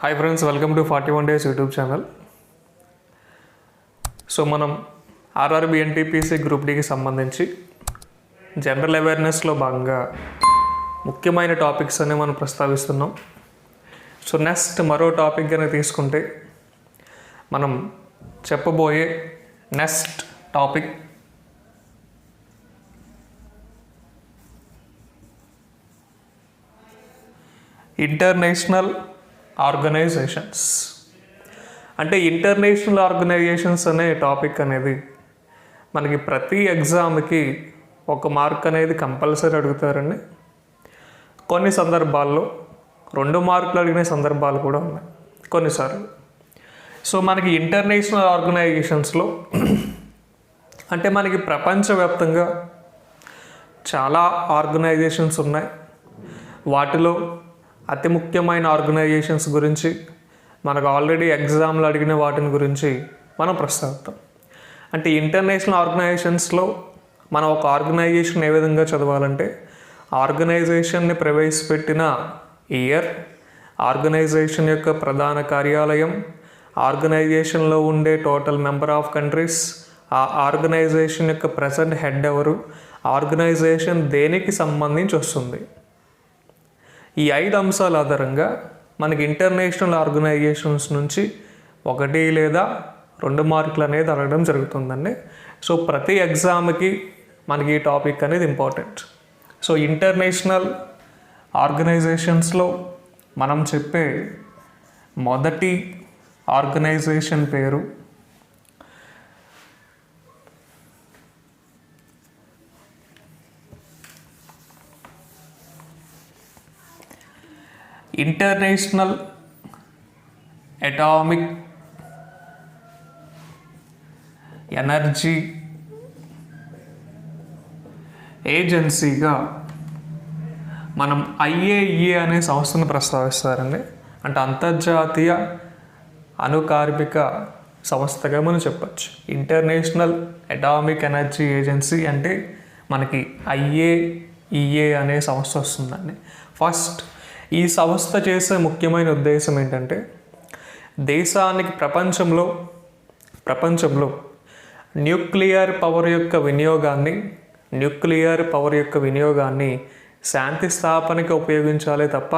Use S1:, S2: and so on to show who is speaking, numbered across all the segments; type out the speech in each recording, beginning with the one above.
S1: Hi friends, welcome to 41 Days YouTube channel. So మనం RRB NTPC group డికి సంబంధించి general అవేర్నెస్లో భాగంగా ముఖ్యమైన టాపిక్స్ అనే మనం ప్రస్తావిస్తున్నాం. సో నెక్స్ట్ మరో టాపిక్ కనుక తీసుకుంటే మనం చెప్పబోయే నెక్స్ట్ టాపిక్ ఇంటర్నేషనల్ ఆర్గనైజేషన్స్. అంటే ఇంటర్నేషనల్ ఆర్గనైజేషన్స్ అనే టాపిక్ అనేది మనకి ప్రతి ఎగ్జామ్కి ఒక మార్క్ అనేది కంపల్సరీ అడుగుతారండి. కొన్ని సందర్భాల్లో 2 మార్కులు అడిగిన సందర్భాలు కూడా ఉన్నాయి కొన్నిసార్లు. సో మనకి ఇంటర్నేషనల్ ఆర్గనైజేషన్స్లో అంటే మనకి ప్రపంచవ్యాప్తంగా చాలా ఆర్గనైజేషన్స్ ఉన్నాయి. వాటిలో అతి ముఖ్యమైన ఆర్గనైజేషన్స్ గురించి మనకు ఆల్రెడీ ఎగ్జామ్లు అడిగిన వాటిని గురించి మనం ప్రస్తావిద్దాం. అంటే ఇంటర్నేషనల్ ఆర్గనైజేషన్స్లో మనం ఒక ఆర్గనైజేషన్ ఏ విధంగా చదవాలంటే ఆర్గనైజేషన్ని ప్రవేశపెట్టిన ఇయర్, ఆర్గనైజేషన్ యొక్క ప్రధాన కార్యాలయం, ఆర్గనైజేషన్లో ఉండే టోటల్ మెంబర్ ఆఫ్ కంట్రీస్, ఆ ఆర్గనైజేషన్ యొక్క ప్రెసెంట్ హెడ్ ఎవరు, ఆర్గనైజేషన్ దేనికి సంబంధించి వస్తుంది. ఈ 5 అంశాల ఆధారంగా మనకి ఇంటర్నేషనల్ ఆర్గనైజేషన్స్ నుంచి 1 లేదా 2 మార్కులు అనేది అడగడం జరుగుతుందండి. సో ప్రతి ఎగ్జామ్కి మనకి ఈ టాపిక్ అనేది ఇంపార్టెంట్. సో ఇంటర్నేషనల్ ఆర్గనైజేషన్స్లో మనం చెప్పే మొదటి ఆర్గనైజేషన్ పేరు ఇంటర్నేషనల్ అటామిక్ ఎనర్జీ ఏజెన్సీగా మనం IAEA అనే సంస్థను ప్రస్తావిస్తారండి. అంటే అంతర్జాతీయ అణుకార్మిక సంస్థగా మనం చెప్పచ్చు. ఇంటర్నేషనల్ అటామిక్ ఎనర్జీ ఏజెన్సీ అంటే మనకి IAEA అనే సంస్థ వస్తుందండి. ఫస్ట్ ఈ సంస్థ చేసే ముఖ్యమైన ఉద్దేశం ఏంటంటే దేశానికి ప్రపంచంలో న్యూక్లియర్ పవర్ యొక్క వినియోగాన్ని శాంతి స్థాపనకి ఉపయోగించాలి తప్ప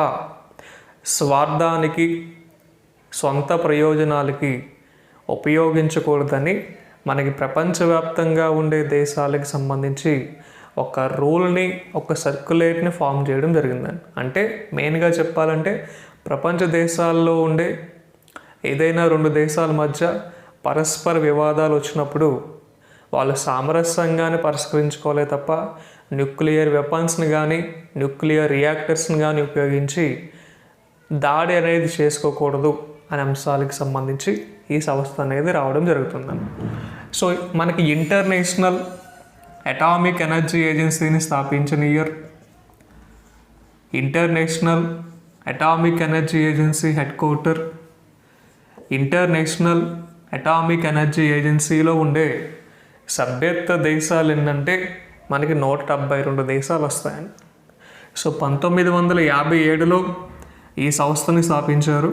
S1: స్వార్థానికి, సొంత ప్రయోజనాలకి ఉపయోగించకూడదని మనకి ప్రపంచవ్యాప్తంగా ఉండే దేశాలకు సంబంధించి ఒక రూల్ని, ఒక సర్క్యులేట్ని ఫామ్ చేయడం జరిగిందండి. అంటే మెయిన్గా చెప్పాలంటే ప్రపంచ దేశాల్లో ఉండే ఏదైనా 2 దేశాల మధ్య పరస్పర వివాదాలు వచ్చినప్పుడు వాళ్ళు సామరస్యంగానే పరిష్కరించుకోలే తప్ప న్యూక్లియర్ వెపన్స్ని కానీ, న్యూక్లియర్ రియాక్టర్స్ని కానీ ఉపయోగించి దాడి అనేది చేసుకోకూడదు అనే అంశాలకు సంబంధించి ఈ సంస్థ అనేది రావడం జరుగుతుందండి. సో మనకి ఇంటర్నేషనల్ అటామిక్ ఎనర్జీ ఏజెన్సీని స్థాపించిన year, international atomic energy agency head quarter, international atomic energy ఏజెన్సీలో ఉండే సభ్యత్వ దేశాలు ఏంటంటే మనకి 172 దేశాలు వస్తాయండి. సో 1957లో ఈ సంస్థని స్థాపించారు.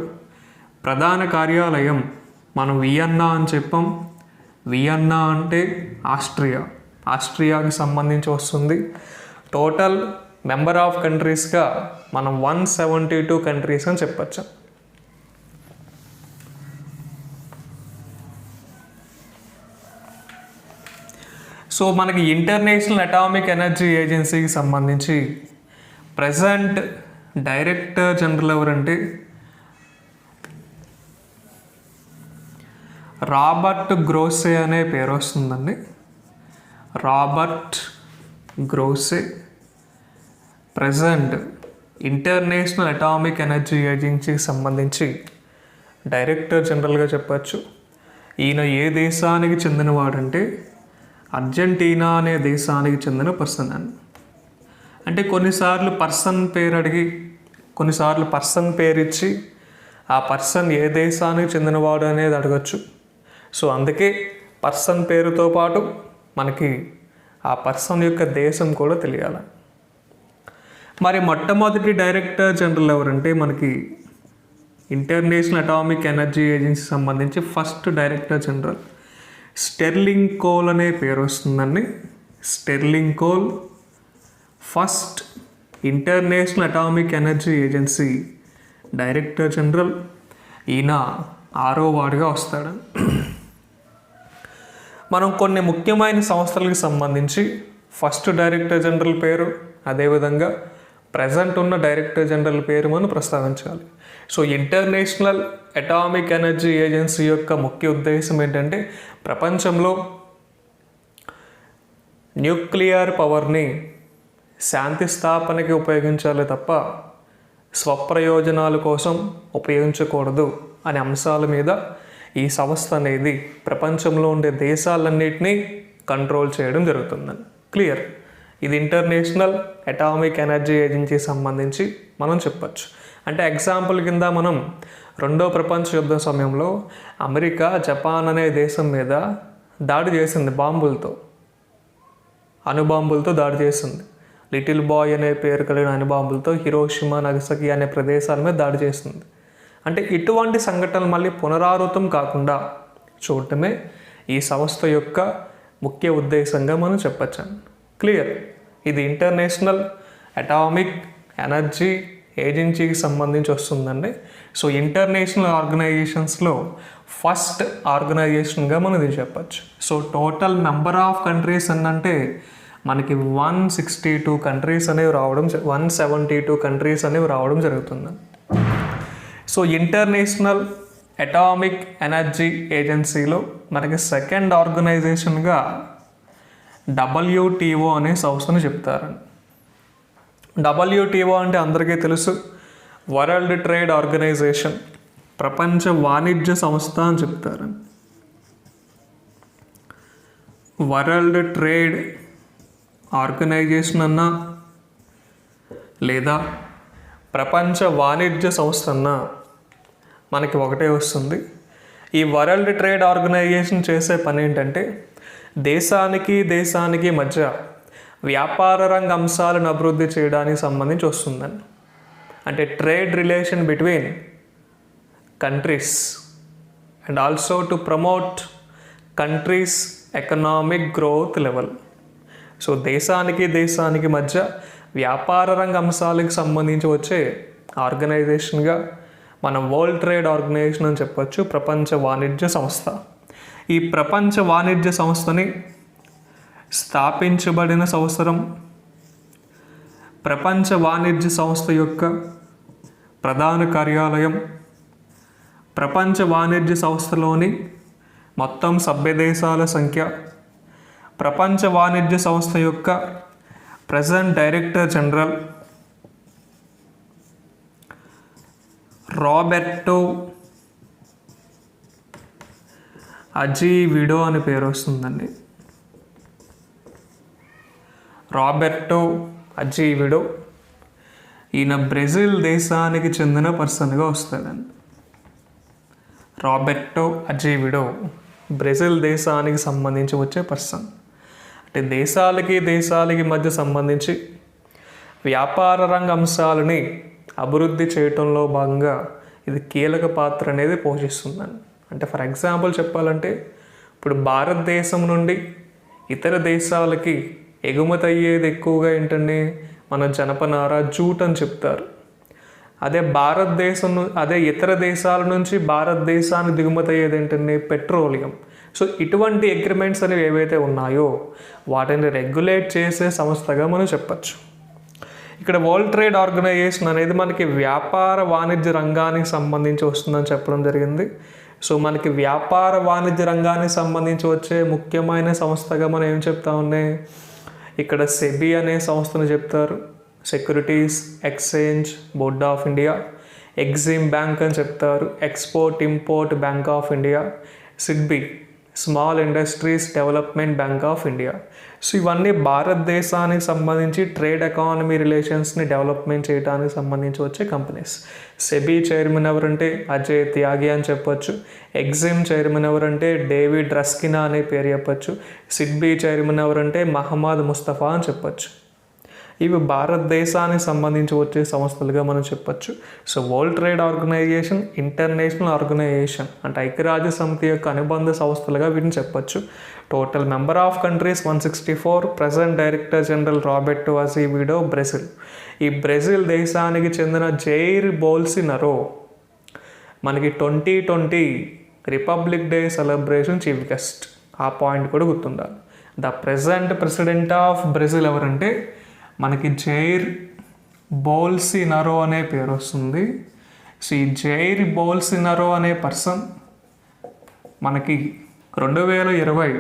S1: ప్రధాన కార్యాలయం మనం వియన్నా అని చెప్పాం. వియన్నా అంటే ఆస్ట్రియాకి సంబంధించి వస్తుంది. టోటల్ మెంబర్ ఆఫ్ కంట్రీస్గా మనం 172 కంట్రీస్ అని చెప్పచ్చు. సో మనకి ఇంటర్నేషనల్ అటామిక్ ఎనర్జీ ఏజెన్సీకి సంబంధించి ప్రెజెంట్ డైరెక్టర్ జనరల్ ఎవరంటే రాబర్ట్ గ్రోసే అనే పేరు వస్తుందండి. Robert Grossi present international atomic energy ఏజెన్సీకి సంబంధించి డైరెక్టర్ జనరల్గా చెప్పచ్చు. ఈయన ఏ దేశానికి చెందినవాడంటే అర్జెంటీనా అనే దేశానికి చెందిన పర్సన్ అని. అంటే కొన్నిసార్లు పర్సన్ పేరు అడిగి, కొన్నిసార్లు పర్సన్ పేరు ఇచ్చి ఆ పర్సన్ ఏ దేశానికి చెందినవాడు అనేది అడగచ్చు. సో అందుకే పర్సన్ పేరుతో పాటు మనకి ఆ పర్సన్ యొక్క దేశం కూడా తెలియాలి. మరి మొట్టమొదటి డైరెక్టర్ జనరల్ ఎవరంటే మనకి ఇంటర్నేషనల్ అటామిక్ ఎనర్జీ ఏజెన్సీ సంబంధించి first director general sterling coal అనే పేరు వస్తుందండి. Sterling coal first international atomic energy agency director general. ఈయన 6వ వార్డుగా వస్తాడు. మనం కొన్ని ముఖ్యమైన సంస్థలకు సంబంధించి ఫస్ట్ డైరెక్టర్ జనరల్ పేరు, అదేవిధంగా ప్రజెంట్ ఉన్న డైరెక్టర్ జనరల్ పేరు మనం ప్రస్తావించాలి. So international atomic energy agency యొక్క ముఖ్య ఉద్దేశం ఏంటంటే ప్రపంచంలో న్యూక్లియర్ పవర్ని శాంతి స్థాపనకి ఉపయోగించాలి తప్ప స్వప్రయోజనాల కోసం ఉపయోగించకూడదు అనే అంశాల మీద ఈ సంస్థ అనేది ప్రపంచంలో ఉండే దేశాలన్నింటినీ కంట్రోల్ చేయడం జరుగుతుందని క్లియర్. ఇది ఇంటర్నేషనల్ అటామిక్ ఎనర్జీ ఏజెన్సీ సంబంధించి మనం చెప్పచ్చు. అంటే ఎగ్జాంపుల్ కింద మనం 2వ ప్రపంచ యుద్ధం సమయంలో అమెరికా జపాన్ అనే దేశం మీద దాడి చేసింది, బాంబులతో, అణుబాంబులతో దాడి చేసింది. లిటిల్ బాయ్ అనే పేరు కలిగిన అణుబాంబులతో హిరోషిమా నగసకి అనే ప్రదేశాల మీద దాడి చేసింది. అంటే ఇటువంటి సంఘటనలు మళ్ళీ పునరావృతం కాకుండా చూడటమే ఈ సంస్థ యొక్క ముఖ్య ఉద్దేశంగా మనం చెప్పచ్చు. క్లియర్. ఇది ఇంటర్నేషనల్ అటామిక్ ఎనర్జీ ఏజెన్సీకి సంబంధించి వస్తుందండి. సో ఇంటర్నేషనల్ ఆర్గనైజేషన్స్లో ఫస్ట్ ఆర్గనైజేషన్గా మనం ఇది చెప్పచ్చు. So total number of countries అంటే మనకి 162 కంట్రీస్ అనేవి రావడం, 172 కంట్రీస్ అనేవి రావడం జరుగుతుంది. సో ఇంటర్నేషనల్ అటామిక్ ఎనర్జీ ఏజెన్సీలో మనకి సెకండ్ ఆర్గనైజేషన్గా WTO అనే సంస్థను చెప్తారండి. WTO అంటే అందరికీ తెలుసు, వరల్డ్ ట్రేడ్ ఆర్గనైజేషన్, ప్రపంచ వాణిజ్య సంస్థ అని చెప్తారండి. వరల్డ్ ట్రేడ్ ఆర్గనైజేషన్ అన్నా లేదా ప్రపంచ వాణిజ్య సంస్థ అన్నా మనకి ఒకటే వస్తుంది. ఈ వరల్డ్ ట్రేడ్ ఆర్గనైజేషన్ చేసే పని ఏంటంటే దేశానికి మధ్య వ్యాపార రంగ అంశాలను అభివృద్ధి చేయడానికి సంబంధించి వస్తుందండి. అంటే trade relation between countries and also to promote countries economic growth level. So దేశానికి మధ్య వ్యాపార రంగ అంశాలకు సంబంధించి వచ్చే ఆర్గనైజేషన్గా మనం వరల్డ్ ట్రేడ్ ఆర్గనైజేషన్ అని చెప్పొచ్చు, ప్రపంచ వాణిజ్య సంస్థ. ఈ ప్రపంచ వాణిజ్య సంస్థని స్థాపించబడిన సంవత్సరం, ప్రపంచ వాణిజ్య సంస్థ యొక్క ప్రధాన కార్యాలయం, ప్రపంచ వాణిజ్య సంస్థలోని మొత్తం సభ్య దేశాల సంఖ్య, ప్రపంచ వాణిజ్య సంస్థ యొక్క ప్రెజెంట్ డైరెక్టర్ జనరల్ రాబెర్టో అజీవిడో అని పేరు వస్తుందండి. రాబెర్టో అజీవిడో ఈయన బ్రెజిల్ దేశానికి చెందిన పర్సన్గా వస్తాడండి. రాబెర్టో అజీవిడో బ్రెజిల్ దేశానికి సంబంధించి వచ్చే పర్సన్. అంటే దేశాలకి మధ్య సంబంధించి వ్యాపార రంగ అంశాలని అభివృద్ధి చేయటంలో భాగంగా ఇది కీలక పాత్ర అనేది పోషిస్తుందండి. అంటే ఫర్ ఎగ్జాంపుల్ చెప్పాలంటే ఇప్పుడు భారతదేశం నుండి ఇతర దేశాలకి ఎగుమతి అయ్యేది ఎక్కువగా ఏంటండి, మన జనపనార, జూట్ అని చెప్తారు. అదే ఇతర దేశాల నుంచి భారతదేశానికి దిగుమతి అయ్యేది ఏంటండి, పెట్రోలియం. సో ఇటువంటి అగ్రిమెంట్స్ అనేవి ఏవైతే ఉన్నాయో వాటిని రెగ్యులేట్ చేసే సంస్థగా మనం చెప్పచ్చు. ఇక్కడ వరల్డ్ ట్రేడ్ ఆర్గనైజేషన్ అనేది మనకి వ్యాపార వాణిజ్య రంగానికి సంబంధించి వస్తుందని చెప్పడం జరిగింది. సో మనకి వ్యాపార వాణిజ్య రంగానికి సంబంధించి వచ్చే ముఖ్యమైన సంస్థగా మనం ఏం చెప్తా ఉన్నాయి, ఇక్కడ సెబీ అనే సంస్థను చెప్తారు, securities exchange board of India, EXIM bank అని చెప్తారు, export import bank of India, SIDBI small industries development bank of India. So ఇవన్నీ భారతదేశానికి సంబంధించి ట్రేడ్ ఎకానమీ రిలేషన్స్ని డెవలప్మెంట్ చేయడానికి సంబంధించి వచ్చే కంపెనీస్. సెబీ చైర్మన్ ఎవరంటే అజయ్ త్యాగి అని చెప్పొచ్చు. ఎగ్జిమ్ చైర్మన్ ఎవరంటే డేవిడ్ రస్కినా అనే పేరు చెప్పచ్చు. సిడ్బీ చైర్మన్ ఎవరంటే మహమ్మద్ ముస్తఫా అని చెప్పొచ్చు. ఇవి భారతదేశానికి సంబంధించి వచ్చే సంస్థలుగా మనం చెప్పొచ్చు. So world trade organisation, international organisation అంటే ఐక్యరాజ్య సమితి యొక్క అనుబంధ సంస్థలుగా వీటిని చెప్పొచ్చు. Total member of countries 164. Present director general Roberto Azevedo, Brazil. ఈ బ్రెజిల్ దేశానికి చెందిన జైర్ బోల్సోనారో మనకి 2020 republic day celebration chief guest. ఆ పాయింట్ కూడా గుర్తుండాలి. The present president of Brazil ఎవరంటే మనకి జైర్ బోల్సోనారో అనే పేరు వస్తుంది. సో ఈ జైర్ బోల్సోనారో అనే పర్సన్ మనకి 2020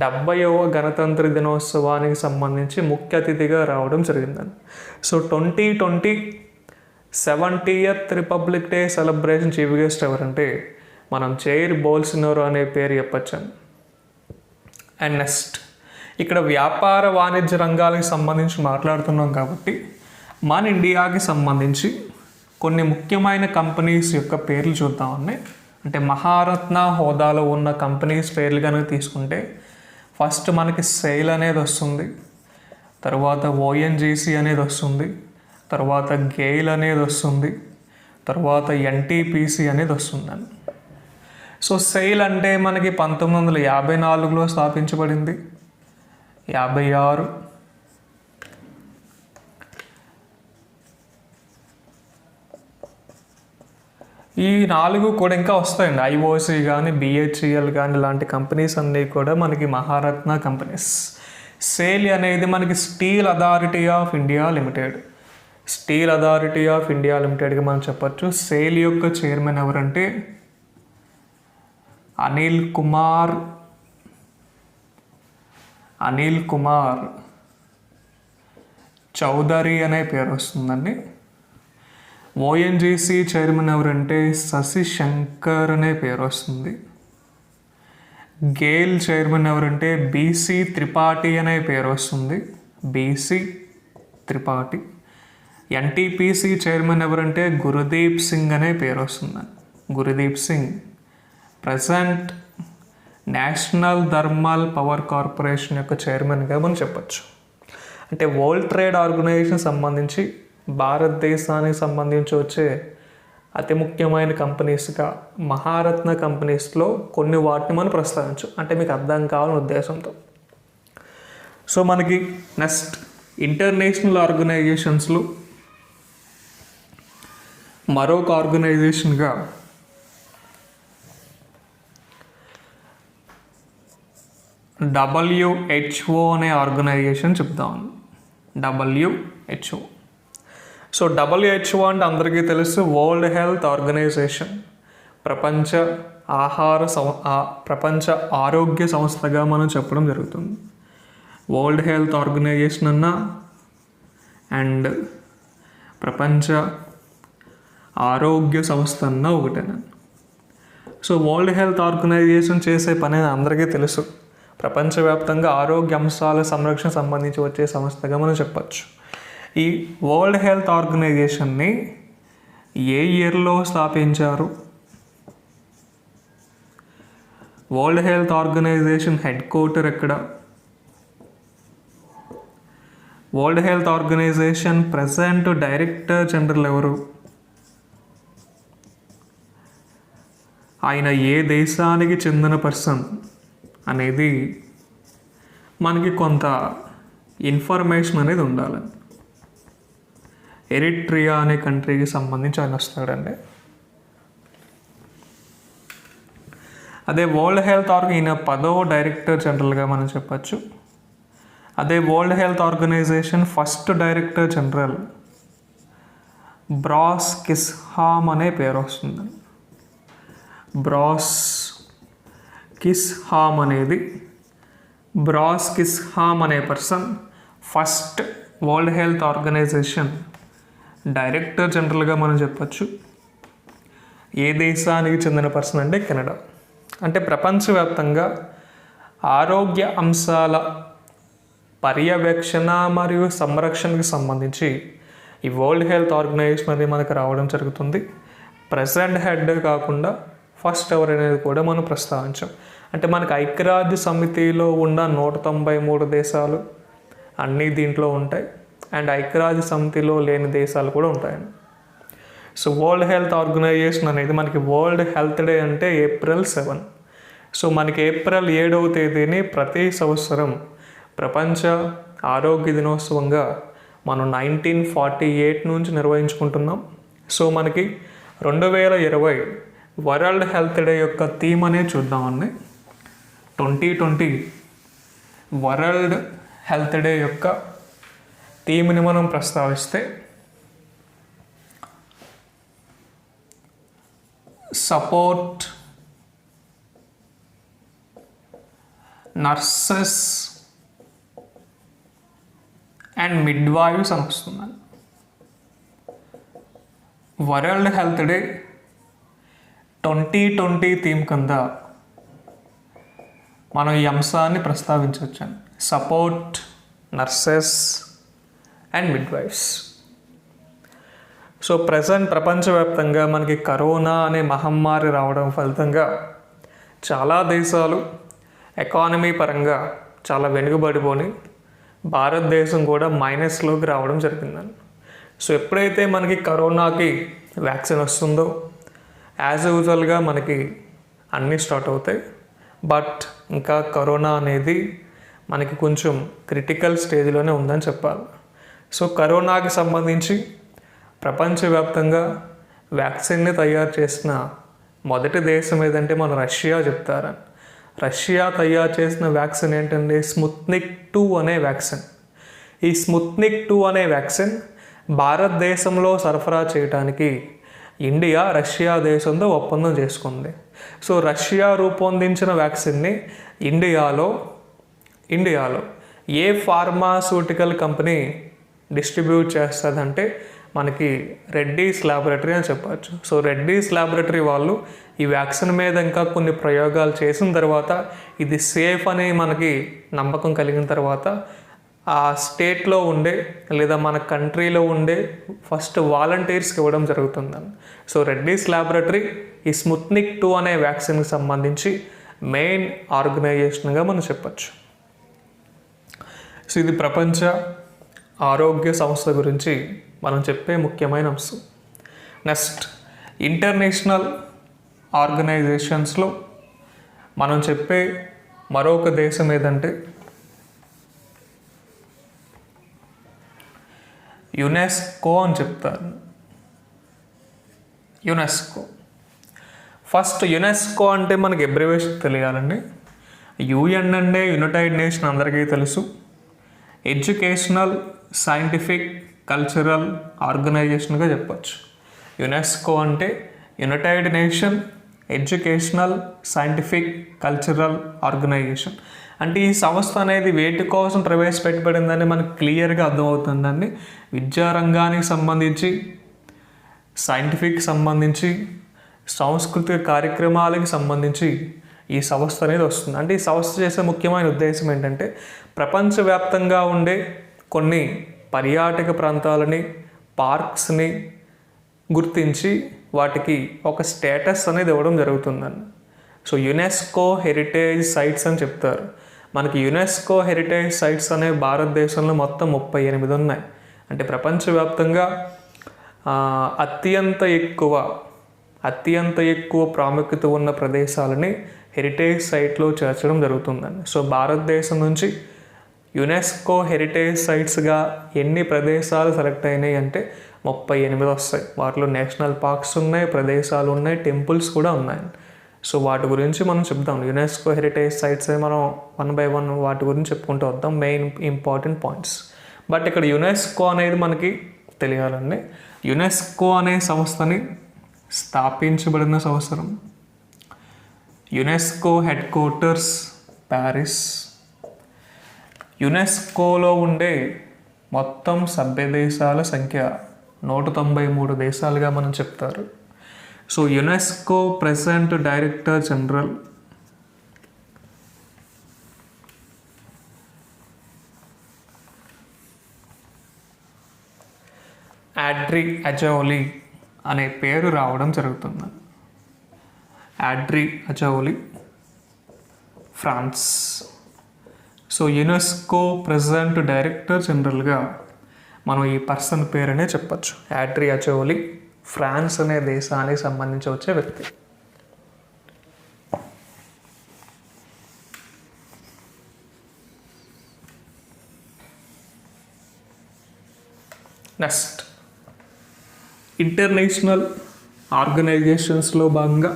S1: 70వ గణతంత్ర దినోత్సవానికి సంబంధించి ముఖ్య అతిథిగా రావడం జరిగిందని. So 2020 70th republic day celebration chief guest ఎవరంటే మనం జైర్ బోల్సోనారో అనే పేరు చెప్పచ్చండి. అండ్ నెక్స్ట్ ఇక్కడ వ్యాపార వాణిజ్య రంగాలకు సంబంధించి మాట్లాడుతున్నాం కాబట్టి మన ఇండియాకి సంబంధించి కొన్ని ముఖ్యమైన కంపెనీస్ యొక్క పేర్లు చూద్దామండి. అంటే మహారత్న హోదాలో ఉన్న కంపెనీస్ పేర్లు కనుక తీసుకుంటే ఫస్ట్ మనకి సెయిల్ అనేది వస్తుంది, తర్వాత ఓఎన్జీసీ అనేది వస్తుంది, తర్వాత గెయిల్ అనేది వస్తుంది, తర్వాత ఎన్టీపీసీ అనేది వస్తుందండి. సో సెయిల్ అంటే మనకి 1954లో స్థాపించబడింది, 56, ఈ 4 కూడా ఇంకా వస్తాయండి. ఐఓసి కానీ, బిహెచ్ఈఎల్ కానీ ఇలాంటి కంపెనీస్ అన్నీ కూడా మనకి మహారత్న కంపెనీస్. సేల్ అనేది మనకి steel authority of India limited. Steel authority of India లిమిటెడ్గా మనం చెప్పచ్చు. సేల్ యొక్క చైర్మన్ ఎవరంటే అనిల్ కుమార్ చౌదరి అనే పేరు వస్తుందండి. ఓఎన్జీసీ చైర్మన్ ఎవరంటే శశి శంకర్ అనే పేరు వస్తుంది. గెయిల్ చైర్మన్ ఎవరంటే బీసీ త్రిపాఠి అనే పేరు వస్తుంది, బీసీ త్రిపాఠి. ఎన్టీపీసీ చైర్మన్ ఎవరంటే గురుదీప్ సింగ్ అనే పేరు వస్తుందండి, Gurdeep Singh. Present national thermal power corporation యొక్క చైర్మన్గా మనం చెప్పచ్చు. అంటే వరల్డ్ ట్రేడ్ ఆర్గనైజేషన్ సంబంధించి భారతదేశానికి సంబంధించి వచ్చే అతి ముఖ్యమైన కంపెనీస్గా మహారత్న కంపెనీస్లో కొన్ని వాటిని మనం ప్రస్తావించు, అంటే మీకు అర్థం కావాలనే ఉద్దేశంతో. సో మనకి నెక్స్ట్ ఇంటర్నేషనల్ ఆర్గనైజేషన్స్లో మరొక ఆర్గనైజేషన్గా WHO అనే ఆర్గనైజేషన్ చెప్తాం. WHO. సో WHO అంటే అందరికీ తెలుసు వరల్డ్ హెల్త్ ఆర్గనైజేషన్, ప్రపంచ ఆరోగ్య సంస్థగా మనం చెప్పడం జరుగుతుంది. వరల్డ్ హెల్త్ ఆర్గనైజేషన్ అన్న అండ్ ప్రపంచ ఆరోగ్య సంస్థ అన్న ఒకటేనా. సో వరల్డ్ హెల్త్ ఆర్గనైజేషన్ చేసే పని అందరికీ తెలుసు. ప్రపంచవ్యాప్తంగా ఆరోగ్య అంశాల సంరక్షణ సంబంధించి వచ్చే సంస్థగా మనం చెప్పచ్చు. ఈ వరల్డ్ హెల్త్ ఆర్గనైజేషన్ని ఏ ఇయర్లో స్థాపించారు? World health organisation head quarter ఎక్కడ? World health organisation present director general ఎవరు? ఆయన ఏ దేశానికి చెందిన పర్సన్ అనేది మనకి కొంత ఇన్ఫర్మేషన్ అనేది ఉండాలి. ఎరిట్రియా అనే కంట్రీకి సంబంధించి ఆయన వస్తాడండి. అదే వరల్డ్ హెల్త్ ఈయన 10వ డైరెక్టర్ జనరల్గా మనం చెప్పచ్చు. అదే world health organisation first director general Brock కిస్హామ్ అనే పేరు వస్తుంది. బ్రాస్ కిస్హామ్ అనే person first world health organisation director జనరల్గా మనం చెప్పచ్చు. ఏ దేశానికి చెందిన పర్సన్ అంటే కెనడా. అంటే ప్రపంచవ్యాప్తంగా ఆరోగ్య అంశాల పర్యవేక్షణ మరియు సంరక్షణకు సంబంధించి ఈ వరల్డ్ హెల్త్ ఆర్గనైజేషన్ అనేది మనకు రావడం జరుగుతుంది. ప్రెసిడెంట్ హెడ్ కాకుండా ఫస్ట్ ఎవరు అనేది కూడా మనం ప్రస్తావించాం. అంటే మనకు ఐక్యరాజ్య సమితిలో ఉన్న 193 దేశాలు, అన్నీ దీంట్లో ఉంటాయి. అండ్ ఐక్యరాజ్య సమితిలో లేని దేశాలు కూడా ఉంటాయండి. సో వరల్డ్ హెల్త్ ఆర్గనైజేషన్ అనేది మనకి వరల్డ్ హెల్త్ డే అంటే April 7. సో మనకి April 7వ తేదీని ప్రతి సంవత్సరం ప్రపంచ ఆరోగ్య దినోత్సవంగా మనం 1948 నుంచి నిర్వహించుకుంటున్నాం. సో మనకి 2020 వరల్డ్ హెల్త్ డే యొక్క థీమ్ అనేది చూద్దామండి. 2020 వరల్డ్ హెల్త్ డే యొక్క థీమ్ని మనం ప్రస్తావిస్తే సపోర్ట్ నర్సెస్ అండ్ మిడ్వైవ్స్ అని వస్తున్నాను. వరల్డ్ హెల్త్ డే 2020 థీమ్ కింద మనం ఈ అంశాన్ని ప్రస్తావించవచ్చాను. Support nurses and midwives. So present ప్రపంచవ్యాప్తంగా మనకి కరోనా అనే మహమ్మారి రావడం ఫలితంగా చాలా దేశాలు ఎకానమీ పరంగా చాలా వెనుకబడిపోయి భారతదేశం కూడా మైనస్లోకి రావడం జరిగిందండి. సో ఎప్పుడైతే మనకి కరోనాకి వ్యాక్సిన్ వస్తుందో యాజ్ యూజువల్గా మనకి అన్నీ స్టార్ట్ అవుతాయి. బట్ ఇంకా కరోనా అనేది మనకి కొంచెం క్రిటికల్ స్టేజ్లోనే ఉందని చెప్పాలి. సో కరోనాకి సంబంధించి ప్రపంచవ్యాప్తంగా వ్యాక్సిన్ని తయారు చేసిన మొదటి దేశం ఏదంటే మన రష్యా చెప్తారని. రష్యా తయారు చేసిన వ్యాక్సిన్ ఏంటంటే స్పుత్నిక్ 2 అనే వ్యాక్సిన్. ఈ స్పుత్నిక్ 2 అనే వ్యాక్సిన్ భారతదేశంలో సరఫరా చేయడానికి ఇండియా రష్యా దేశంతో ఒప్పందం చేసుకుంది. సో రష్యా రూపొందించిన వ్యాక్సిన్ని ఇండియాలో ఏ ఫార్మాస్యూటికల్ కంపెనీ డిస్ట్రిబ్యూట్ చేస్తుందంటే మనకి రెడ్డీస్ ల్యాబొరేటరీ అని చెప్పచ్చు. సో రెడ్డీస్ ల్యాబొరేటరీ వాళ్ళు ఈ వ్యాక్సిన్ మీద ఇంకా కొన్ని ప్రయోగాలు చేసిన తర్వాత ఇది సేఫ్ అని మనకి నమ్మకం కలిగిన తర్వాత ఆ స్టేట్లో ఉండే లేదా మన కంట్రీలో ఉండే ఫస్ట్ వాలంటీర్స్కి ఇవ్వడం జరుగుతుందని. సో రెడ్డీస్ ల్యాబొరేటరీ ఈ స్పుత్నిక్ 2 అనే వ్యాక్సిన్కి సంబంధించి మెయిన్ ఆర్గనైజేషన్గా మనం చెప్పచ్చు. సో ఇది ప్రపంచ ఆరోగ్య సంస్థ గురించి మనం చెప్పే ముఖ్యమైన అంశం. నెక్స్ట్ ఇంటర్నేషనల్ ఆర్గనైజేషన్స్లో మనం చెప్పే మరొక దేశం ఏదంటే యునెస్కో అని చెప్తారు. యునెస్కో ఫస్ట్ యునెస్కో అంటే మనకి అబ్రివేషన్ తెలియాలండి. UN అంటే యునైటెడ్ నేషన్ అందరికీ తెలుసు. ఎడ్యుకేషనల్ సైంటిఫిక్ కల్చరల్ ఆర్గనైజేషన్గా చెప్పచ్చు. యునెస్కో అంటే United nation educational scientific cultural organisation. అంటే ఈ సంస్థ అనేది వేటి కోసం ప్రవేశపెట్టబడిందని మనకు క్లియర్గా అర్థమవుతుందండి. విద్యారంగానికి సంబంధించి, సైంటిఫిక్ సంబంధించి, సాంస్కృతిక కార్యక్రమాలకు సంబంధించి ఈ సంస్థ అనేది వస్తుంది. అంటే ఈ సంస్థ చేసే ముఖ్యమైన ఉద్దేశం ఏంటంటే ప్రపంచవ్యాప్తంగా ఉండే కొన్ని పర్యాటక ప్రాంతాలని, పార్క్స్ని గుర్తించి వాటికి ఒక స్టేటస్ అనేది ఇవ్వడం జరుగుతుందండి. సో యునెస్కో హెరిటేజ్ సైట్స్ అని చెప్తారు. మనకి యునెస్కో హెరిటేజ్ సైట్స్ అనేవి భారతదేశంలో మొత్తం 38 ఉన్నాయి. అంటే ప్రపంచవ్యాప్తంగా అత్యంత ఎక్కువ ప్రాముఖ్యత ఉన్న ప్రదేశాలని హెరిటేజ్ సైట్లో చేర్చడం జరుగుతుందండి. సో భారతదేశం నుంచి యునెస్కో హెరిటేజ్ సైట్స్గా ఎన్ని ప్రదేశాలు సెలెక్ట్ అయినాయి అంటే 38 వస్తాయి. వాటిలో నేషనల్ పార్క్స్ ఉన్నాయి, ప్రదేశాలు ఉన్నాయి, టెంపుల్స్ కూడా ఉన్నాయి. సో వాటి గురించి మనం చెప్దాం. యునెస్కో హెరిటేజ్ సైట్స్ మనం 1 by 1 వాటి గురించి చెప్పుకుంటూ వద్దాం, మెయిన్ ఇంపార్టెంట్ పాయింట్స్. బట్ ఇక్కడ యునెస్కో అనేది మనకి తెలియాలండి. యునెస్కో అనే సంస్థని స్థాపించబడిన సంవత్సరం, యునెస్కో హెడ్ క్వార్టర్స్ ప్యారిస్. యునెస్కోలో ఉండే మొత్తం సభ్య దేశాల సంఖ్య 193 దేశాలుగా మనం చెప్తారు. So UNESCO president director general Audrey Azoulay అనే పేరు రావడం జరుగుతుంది. Audrey Azoulay France. So UNESCO president director జనరల్గా మనం ఈ పర్సన్ పేరునే చెప్పచ్చు. యాడ్రి అజౌలి, ఫ్రాన్స్ అనే దేశానికి సంబంధించి వచ్చే వ్యక్తి. నెక్స్ట్, ఇంటర్నేషనల్ ఆర్గనైజేషన్స్లో భాగంగా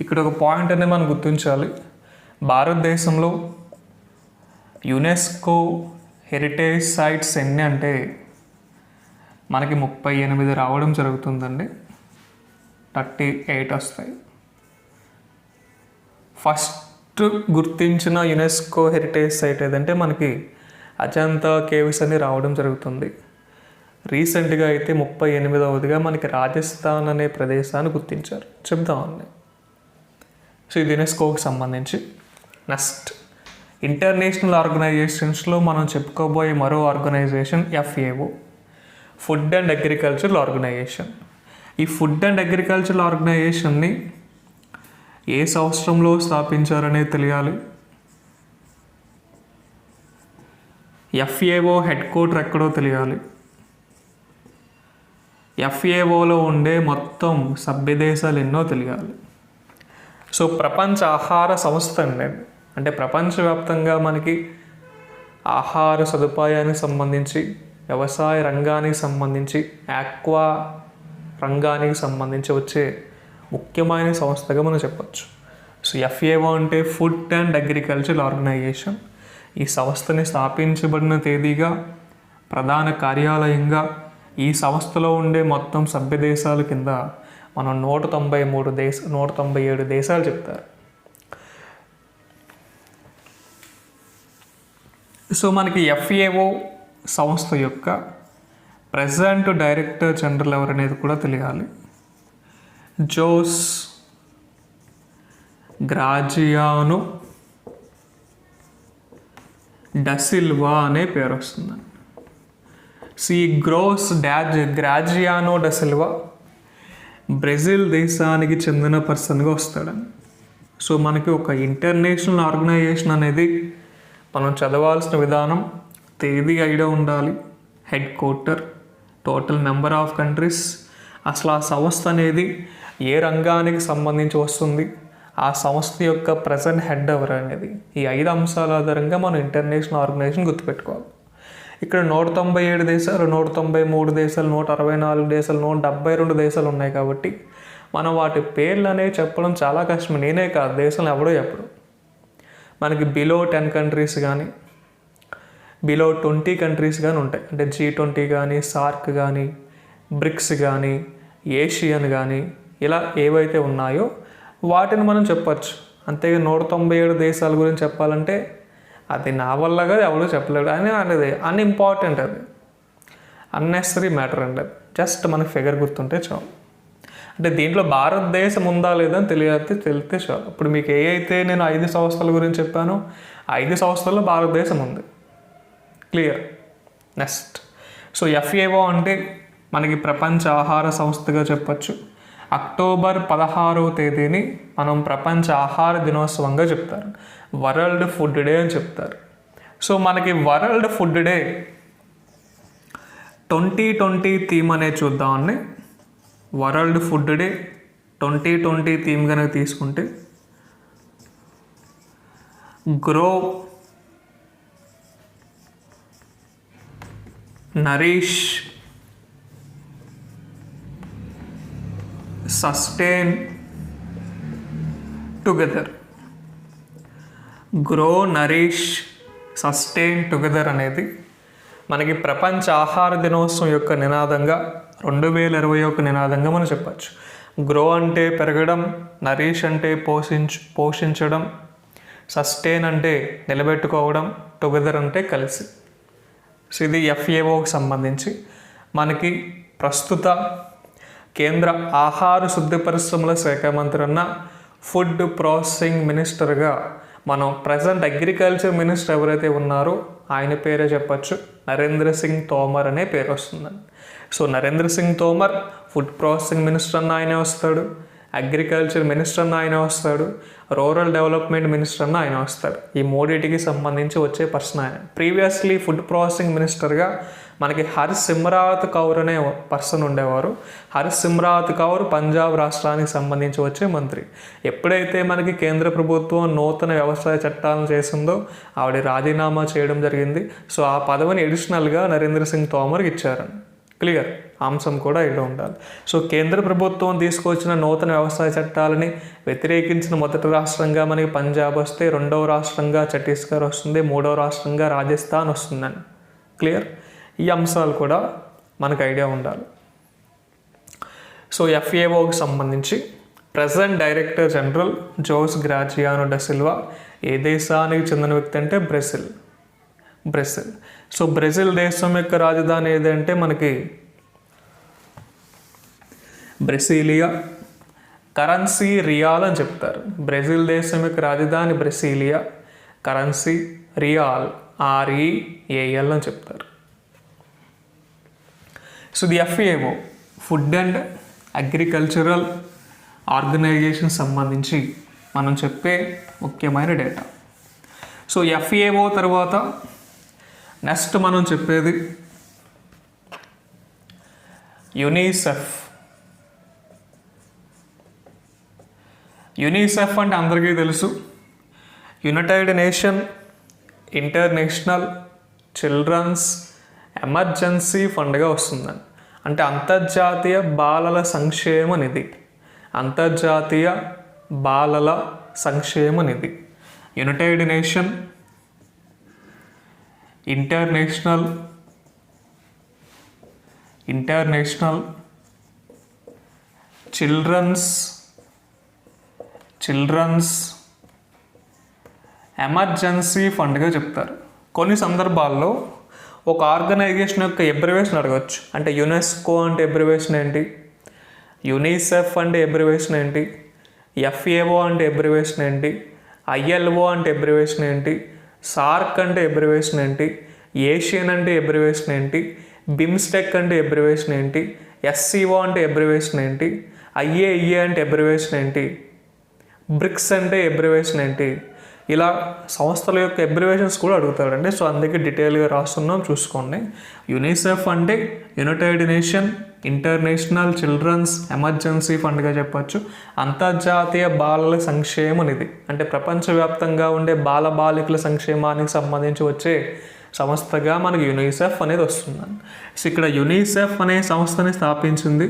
S1: ఇక్కడ ఒక పాయింట్ అనేది మనం గుర్తించాలి. భారతదేశంలో యునెస్కో హెరిటేజ్ సైట్స్ ఎన్ని అంటే మనకి 38 రావడం జరుగుతుందండి. 38 వస్తాయి. ఫస్ట్ గుర్తించిన యునెస్కో హెరిటేజ్ సైట్ ఏదంటే మనకి అజంతా కేవ్స్ అని రావడం జరుగుతుంది. రీసెంట్గా అయితే 38వదిగా మనకి రాజస్థాన్ అనే ప్రదేశాన్ని గుర్తించారు. చెప్దామండి. సో ఇది యునెస్కోకి సంబంధించి. నెక్స్ట్, ఇంటర్నేషనల్ ఆర్గనైజేషన్స్లో మనం చెప్పుకోబోయే మరో organisation FAO, food and agricultural organisation. ఈ ఫుడ్ అండ్ అగ్రికల్చరల్ ఆర్గనైజేషన్ని ఏ సంవత్సరంలో స్థాపించారనేది తెలియాలి. FAO హెడ్ క్వార్టర్ ఎక్కడో తెలియాలి. FAOలో ఉండే మొత్తం సభ్య దేశాలు ఎన్నో తెలియాలి. సో ప్రపంచ ఆహార సంస్థ అండి. అంటే ప్రపంచవ్యాప్తంగా మనకి ఆహార సదుపాయానికి సంబంధించి, వ్యవసాయ రంగానికి సంబంధించి, ఆక్వా రంగానికి సంబంధించి వచ్చే ముఖ్యమైన సంస్థగా మనం చెప్పచ్చు. సో FAO అంటే ఫుడ్ అండ్ అగ్రికల్చరల్ ఆర్గనైజేషన్. ఈ సంస్థని స్థాపించబడిన తేదీగా, ప్రధాన కార్యాలయంగా ఈ సంస్థలో ఉండే మొత్తం సభ్య దేశాల కింద మనం 197 దేశాలు చెప్తారు. సో మనకి FAO సంస్థ యొక్క ప్రెసిడెంట్ డైరెక్టర్ జనరల్ ఎవరనేది కూడా తెలియాలి. జోస్ గ్రాజియానో డసిల్వా అనే పేరు వస్తుందండి. గ్రాజియానో డసిల్వా బ్రెజిల్ దేశానికి చెందిన పర్సన్గా వస్తాడని. సో మనకి ఒక ఇంటర్నేషనల్ ఆర్గనైజేషన్ అనేది మనం చదవాల్సిన విధానం, తేదీ ఐడియా ఉండాలి, head quarter, total number of countries, అసలు ఆ సంస్థ అనేది ఏ రంగానికి సంబంధించి వస్తుంది, ఆ సంస్థ యొక్క ప్రజెంట్ హెడ్ ఎవరు అనేది, ఈ 5 అంశాల ఆధారంగా మనం ఇంటర్నేషనల్ ఆర్గనైజేషన్ గుర్తుపెట్టుకోవాలి. ఇక్కడ 197 దేశాలు, 193 దేశాలు, 164 దేశాలు, 172 దేశాలు ఉన్నాయి కాబట్టి మనం వాటి పేర్లు అనేవి చెప్పడం చాలా కష్టం. నేనే కాదు, దేశంలో ఎవడో చెప్పడు. మనకి బిలో 10 కంట్రీస్ కానీ, బిలో 20 కంట్రీస్ కానీ ఉంటాయి. అంటే G20 కానీ, సార్క్ కానీ, బ్రిక్స్ కానీ, ఏషియన్ కానీ, ఇలా ఏవైతే ఉన్నాయో వాటిని మనం చెప్పచ్చు. అంతేగా 197 దేశాల గురించి చెప్పాలంటే అది నా వల్లగా ఎవడో చెప్పలేడు అని అనేది అన్ఇంపార్టెంట్, అది అన్నెసరీ మ్యాటర్ అండి. అది జస్ట్ మనకి ఫిగర్ గుర్తుంటే చాలు. అంటే దీంట్లో భారతదేశం ఉందా లేదా అని తెలిస్తే చాలు. ఇప్పుడు మీకు ఏ అయితే నేను 5 సంస్థల గురించి చెప్పానో 5 సంస్థల్లో భారతదేశం ఉంది. క్లియర్. నెక్స్ట్, సో FAO అంటే మనకి ప్రపంచ ఆహార సంస్థగా చెప్పచ్చు. అక్టోబర్ 16వ తేదీని మనం ప్రపంచ ఆహార దినోత్సవంగా చెప్తారు. వరల్డ్ ఫుడ్ డే అని చెప్తారు. సో మనకి వరల్డ్ ఫుడ్ డే 2020 థీమ్ అనేది చూద్దామండి. వరల్డ్ ఫుడ్ డే 2020 థీమ్ కనుక తీసుకుంటే grow, Nourish, sustain together. Grow, Nourish, sustain together అనేది మనకి ప్రపంచ ఆహార దినోత్సవం యొక్క నినాదంగా 2021 నినాదంగా మనం చెప్పచ్చు. గ్రో అంటే పెరగడం, నరిష్ అంటే పోషించడం, సస్టైన్ అంటే నిలబెట్టుకోవడం, టుగెదర్ అంటే కలిసి. సో ఇది FAOకి సంబంధించి. మనకి ప్రస్తుత కేంద్ర ఆహార శుద్ధి పరిశ్రమల శాఖ మంత్రి అన్న ఫుడ్ ప్రాసెసింగ్ మినిస్టర్గా మనం ప్రజెంట్ అగ్రికల్చర్ మినిస్టర్ ఎవరైతే ఉన్నారో ఆయన పేరే చెప్పచ్చు, నరేంద్ర సింగ్ తోమర్ అనే పేరు వస్తుందండి. So Narendra Singh Tomar food processing minister అన్న ఆయనే వస్తాడు. అగ్రికల్చర్ మినిస్టర్ అన్న ఆయన వస్తాడు, రూరల్ డెవలప్మెంట్ మినిస్టర్ అన్న ఆయన వస్తాడు. ఈ మూడింటికి సంబంధించి వచ్చే పర్సన్ ఆయన. ప్రీవియస్లీ ఫుడ్ ప్రాసెసింగ్ మినిస్టర్గా మనకి హర్సిమ్రాత్ కౌర్ అనే పర్సన్ ఉండేవారు. హర్సిమ్రాత్ కౌర్ పంజాబ్ రాష్ట్రానికి సంబంధించి వచ్చే మంత్రి. ఎప్పుడైతే మనకి కేంద్ర ప్రభుత్వం నూతన వ్యవసాయ చట్టాలను చేసిందో ఆవిడ రాజీనామా చేయడం జరిగింది. సో ఆ పదవిని ఎడిషనల్గా నరేంద్ర సింగ్ తోమర్కి ఇచ్చారు. క్లియర్, అంశం కూడా ఇలా ఉండాలి. సో కేంద్ర ప్రభుత్వం తీసుకొచ్చిన నూతన వ్యవసాయ చట్టాలని వ్యతిరేకించిన మొదటి రాష్ట్రంగా మనకి పంజాబ్ వస్తే, రెండవ రాష్ట్రంగా ఛత్తీస్గఢ్ వస్తుంది, మూడవ రాష్ట్రంగా రాజస్థాన్ వస్తుందని. క్లియర్, ఈ అంశాలు కూడా మనకు ఐడియా ఉండాలి. సో FAOకి సంబంధించి present director general Jose Graziano da Silva ఏ దేశానికి చెందిన వ్యక్తి అంటే బ్రెజిల్. సో బ్రెజిల్ దేశం యొక్క రాజధాని ఏదంటే మనకి బ్రెసిలియా. కరెన్సీ రియాల్ అని చెప్తారు. బ్రెజిల్ దేశం యొక్క రాజధాని బ్రెసిలియా, కరెన్సీ రియాల్ REAL అని చెప్తారు. So the FAO food and agricultural organisation సంబంధించి మనం చెప్పే ముఖ్యమైన డేటా. సో FAO తర్వాత నెక్స్ట్ మనం చెప్పేది యునిసెఫ్. యునిసెఫ్ అంటే అందరికీ తెలుసు, United nation international children's Emergency ఫండ్గా వస్తుందని. అంటే అంతర్జాతీయ బాలల సంక్షేమ నిధి. అంతర్జాతీయ బాలల సంక్షేమ నిధి. United nation international children's Emergency ఫండ్గా చెప్తారు. కొన్ని సందర్భాల్లో ఒక ఆర్గనైజేషన్ యొక్క ఎబ్రివేషన్ అడగచ్చు. అంటే యునెస్కో అంటే ఎబ్రివేషన్ ఏంటి, యునిసెఫ్ అంటే ఎబ్రివేషన్ ఏంటి, FAO అంటే ఎబ్రివేషన్ ఏంటి, ILO అంటే ఎబ్రివేషన్ ఏంటి, సార్క్ అంటే ఎబ్రివేషన్ ఏంటి, ఏషియన్ అంటే ఎబ్రివేషన్ ఏంటి, బిమ్స్టెక్ అంటే ఎబ్రివేషన్ ఏంటి, SCO అంటే ఎబ్రివేషన్ ఏంటి, IAEA అంటే ఎబ్రివేషన్ ఏంటి, బ్రిక్స్ అంటే ఎబ్రివేషన్ ఏంటి, ఇలా సంస్థల యొక్క ఎబ్రివేషన్స్ కూడా అడుగుతాడండి. సో అందుకే డీటెయిల్గా రాస్తున్నాం, చూసుకోండి. యునిసెఫ్ అంటే United nation international children's Emergency ఫండ్గా చెప్పచ్చు. అంతర్జాతీయ బాలల సంక్షేమ నిధి అంటే ప్రపంచవ్యాప్తంగా ఉండే బాలికల సంక్షేమానికి సంబంధించి వచ్చే సంస్థగా మనకి యునిసెఫ్ అనేది వస్తుంది. సో ఇక్కడ యునిసెఫ్ అనే సంస్థని స్థాపించింది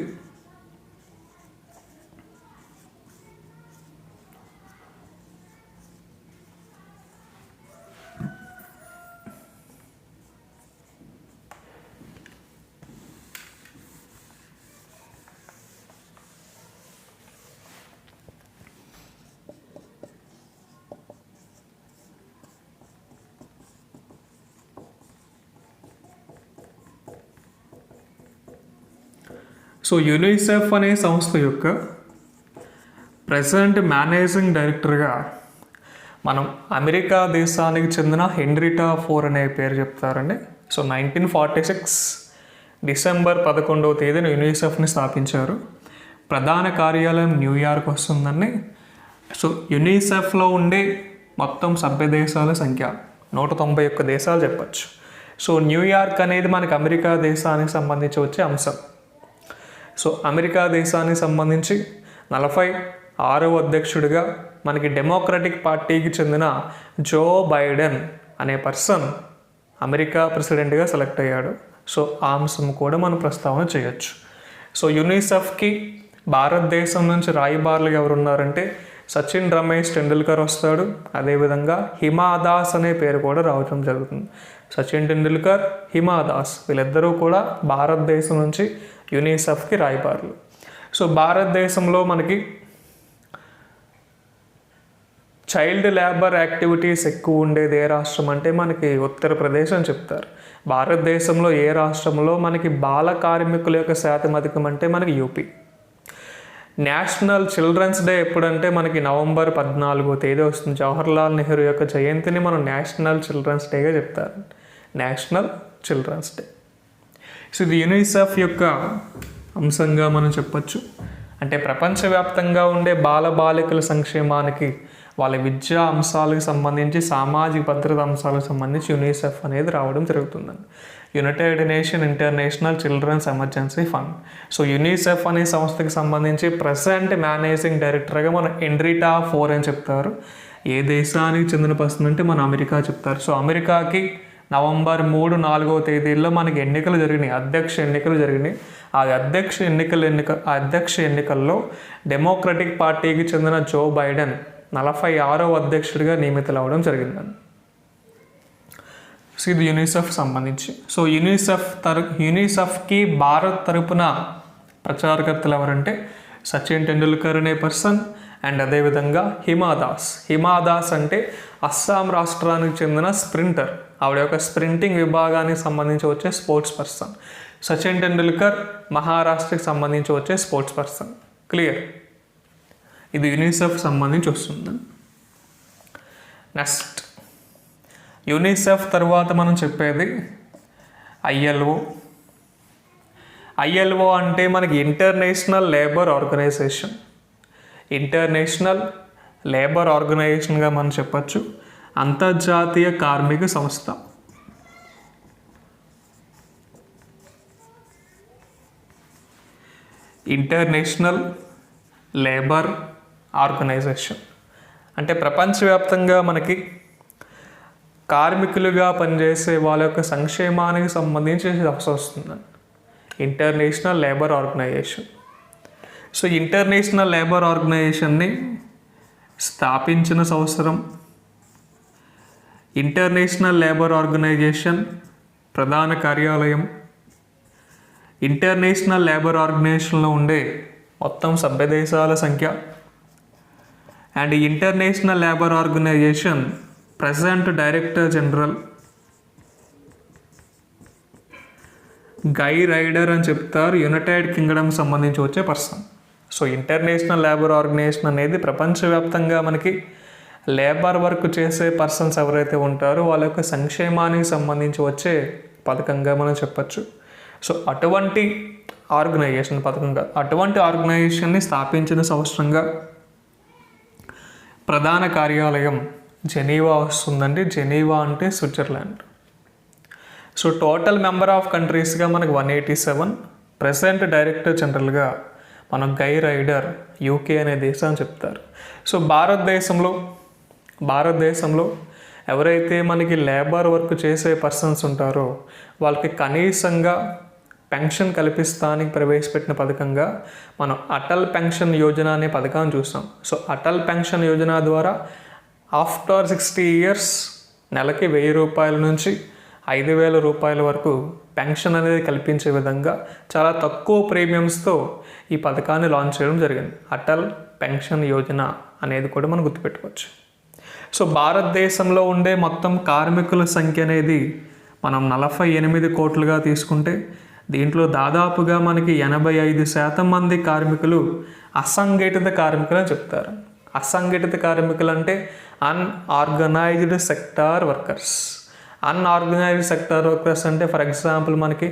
S1: సో యునిసెఫ్ అనే సంస్థ యొక్క ప్రెజెంట్ మేనేజింగ్ డైరెక్టర్గా మనం అమెరికా దేశానికి చెందిన హెన్రిటా ఫోర్ అనే పేరు చెప్తారండి. సో 1946 డిసెంబర్ 11వ తేదీన యునిసెఫ్ని స్థాపించారు. ప్రధాన కార్యాలయం న్యూయార్క్ వస్తుందండి. సో యునిసెఫ్లో ఉండే మొత్తం సభ్య దేశాల సంఖ్య 191 దేశాలు చెప్పచ్చు. సో న్యూయార్క్ అనేది మనకి అమెరికా దేశానికి సంబంధించి వచ్చే అంశం. సో అమెరికా దేశానికి సంబంధించి 46వ అధ్యక్షుడిగా మనకి డెమోక్రటిక్ పార్టీకి చెందిన జో బైడెన్ అనే పర్సన్ అమెరికా ప్రెసిడెంట్గా సెలెక్ట్ అయ్యాడు. సో ఆ అంశం కూడా మనం ప్రస్తావన చేయొచ్చు. సో యునిసెఫ్కి భారతదేశం నుంచి రాయబారులుగా ఎవరున్నారంటే సచిన్ రమేష్ టెండూల్కర్ వస్తాడు. అదేవిధంగా హిమా దాస్ అనే పేరు కూడా రావడం జరుగుతుంది. సచిన్ టెండూల్కర్, హిమా దాస్ వీళ్ళిద్దరూ కూడా భారతదేశం నుంచి యునిసెఫ్కి రాయబారులు. సో భారతదేశంలో మనకి చైల్డ్ లేబర్ యాక్టివిటీస్ ఎక్కువ ఉండేది ఏ రాష్ట్రం అంటే మనకి ఉత్తరప్రదేశ్ అని చెప్తారు. భారతదేశంలో ఏ రాష్ట్రంలో మనకి బాల కార్మికుల యొక్క శాతం అధికం అంటే మనకి యూపీ. నేషనల్ చిల్డ్రన్స్ డే ఎప్పుడంటే మనకి నవంబర్ 14వ తేదీ వస్తుంది. జవహర్లాల్ నెహ్రూ యొక్క జయంతిని మనం నేషనల్ చిల్డ్రన్స్ డేగా చెప్తారు. National children's day. సో ఇది యునిసెఫ్ యొక్క అంశంగా మనం చెప్పచ్చు. అంటే ప్రపంచవ్యాప్తంగా ఉండే బాలబాలికల సంక్షేమానికి, వాళ్ళ విద్యా అంశాలకు సంబంధించి, సామాజిక భద్రత అంశాలకు సంబంధించి యునిసెఫ్ అనేది రావడం జరుగుతుందండి. United nation international children's emergency fund. So UNICEF అనే సంస్థకి సంబంధించి ప్రజెంట్ మేనేజింగ్ డైరెక్టర్గా మన హెన్రిటా ఫోర్ అని చెప్తారు. ఏ దేశానికి చెందిన పర్సన్ అంటే మన అమెరికా చెప్తారు. సో అమెరికాకి నవంబర్ 3, 4వ తేదీల్లో మనకి ఎన్నికలు జరిగినాయి, అధ్యక్ష ఎన్నికలు జరిగినాయి. ఆ అధ్యక్ష ఎన్నికల్లో డెమోక్రటిక్ పార్టీకి చెందిన జో బైడెన్ 46వ అధ్యక్షుడిగా నియమితులవడం జరిగిందండి. సో ఇది యునిసెఫ్ సంబంధించి. సో యునిసెఫ్కి భారత్ తరపున ప్రచారకర్తలు ఎవరంటే సచిన్ టెండూల్కర్ అనే పర్సన్ అండ్ అదేవిధంగా హిమాదాస్ అంటే అస్సాం రాష్ట్రానికి చెందిన స్ప్రింటర్. ఆవిడ యొక్క స్ప్రింటింగ్ విభాగానికి సంబంధించి వచ్చే స్పోర్ట్స్ పర్సన్. సచిన్ టెండూల్కర్ మహారాష్ట్రకి సంబంధించి వచ్చే స్పోర్ట్స్ పర్సన్. క్లియర్? ఇది యునిసెఫ్ సంబంధించి వస్తుంది. నెక్స్ట్ యునిసెఫ్ తర్వాత మనం చెప్పేది ఐఎల్ఓ అంటే మనకి ఇంటర్నేషనల్ లేబర్ ఆర్గనైజేషన్గా మనం చెప్పచ్చు. అంతర్జాతీయ కార్మిక సంస్థ. ఇంటర్నేషనల్ లేబర్ ఆర్గనైజేషన్ అంటే ప్రపంచవ్యాప్తంగా మనకి కార్మికులుగా పనిచేసే వాళ్ళ యొక్క సంక్షేమానికి సంబంధించి వస్తుందండి international labour organisation. So international labour ఆర్గనైజేషన్ని స్థాపించిన సంవత్సరం, ఇంటర్నేషనల్ లేబర్ ఆర్గనైజేషన్ ప్రధాన కార్యాలయం, ఇంటర్నేషనల్ లేబర్ ఆర్గనైజేషన్లో ఉండే మొత్తం సభ్య దేశాల సంఖ్య and international labour organisation president director general Guy Ryder అని చెప్తారు. యునైటెడ్ కింగ్డమ్ సంబంధించి వచ్చే person. So international labour organisation అనేది ప్రపంచవ్యాప్తంగా మనకి లేబర్ వర్క్ చేసే పర్సన్స్ ఎవరైతే ఉంటారో వాళ్ళ యొక్క సంక్షేమానికి సంబంధించి వచ్చే పథకంగా మనం చెప్పచ్చు. సో అటువంటి ఆర్గనైజేషన్ని స్థాపించిన సంవత్సరంగా ప్రధాన కార్యాలయం జెనీవా వస్తుందండి. జెనీవా అంటే Switzerland. So total member of కంట్రీస్గా మనకు 187. ప్రెసిడెంట్ డైరెక్టర్ జనరల్గా మనం గై రైడర్ యూకే అనే దేశాన్ని చెప్తారు. సో భారతదేశంలో ఎవరైతే మనకి లేబర్ వర్క్ చేసే పర్సన్స్ ఉంటారో వాళ్ళకి కనీసంగా పెన్షన్ కల్పిస్తానికి ప్రవేశపెట్టిన పథకంగా మనం అటల్ పెన్షన్ యోజన అనే పథకాన్ని చూసాం. సో అటల్ పెన్షన్ యోజన ద్వారా ఆఫ్టర్ 60 years నెలకి 1000 రూపాయల నుంచి 5000 రూపాయల వరకు పెన్షన్ అనేది కల్పించే విధంగా చాలా తక్కువ ప్రీమియమ్స్తో ఈ పథకాన్ని లాంచ్ చేయడం జరిగింది. అటల్ పెన్షన్ యోజన అనేది కూడా మనం గుర్తుపెట్టుకోవచ్చు. సో భారతదేశంలో ఉండే మొత్తం కార్మికుల సంఖ్య అనేది మనం 48 కోట్లుగా తీసుకుంటే దీంట్లో దాదాపుగా మనకి 85% మంది కార్మికులు అసంఘటిత కార్మికులు అని చెప్తారు. అసంఘటిత కార్మికులు అంటే unorganised sector workers. Unorganised sector workers అంటే ఫర్ ఎగ్జాంపుల్ మనకి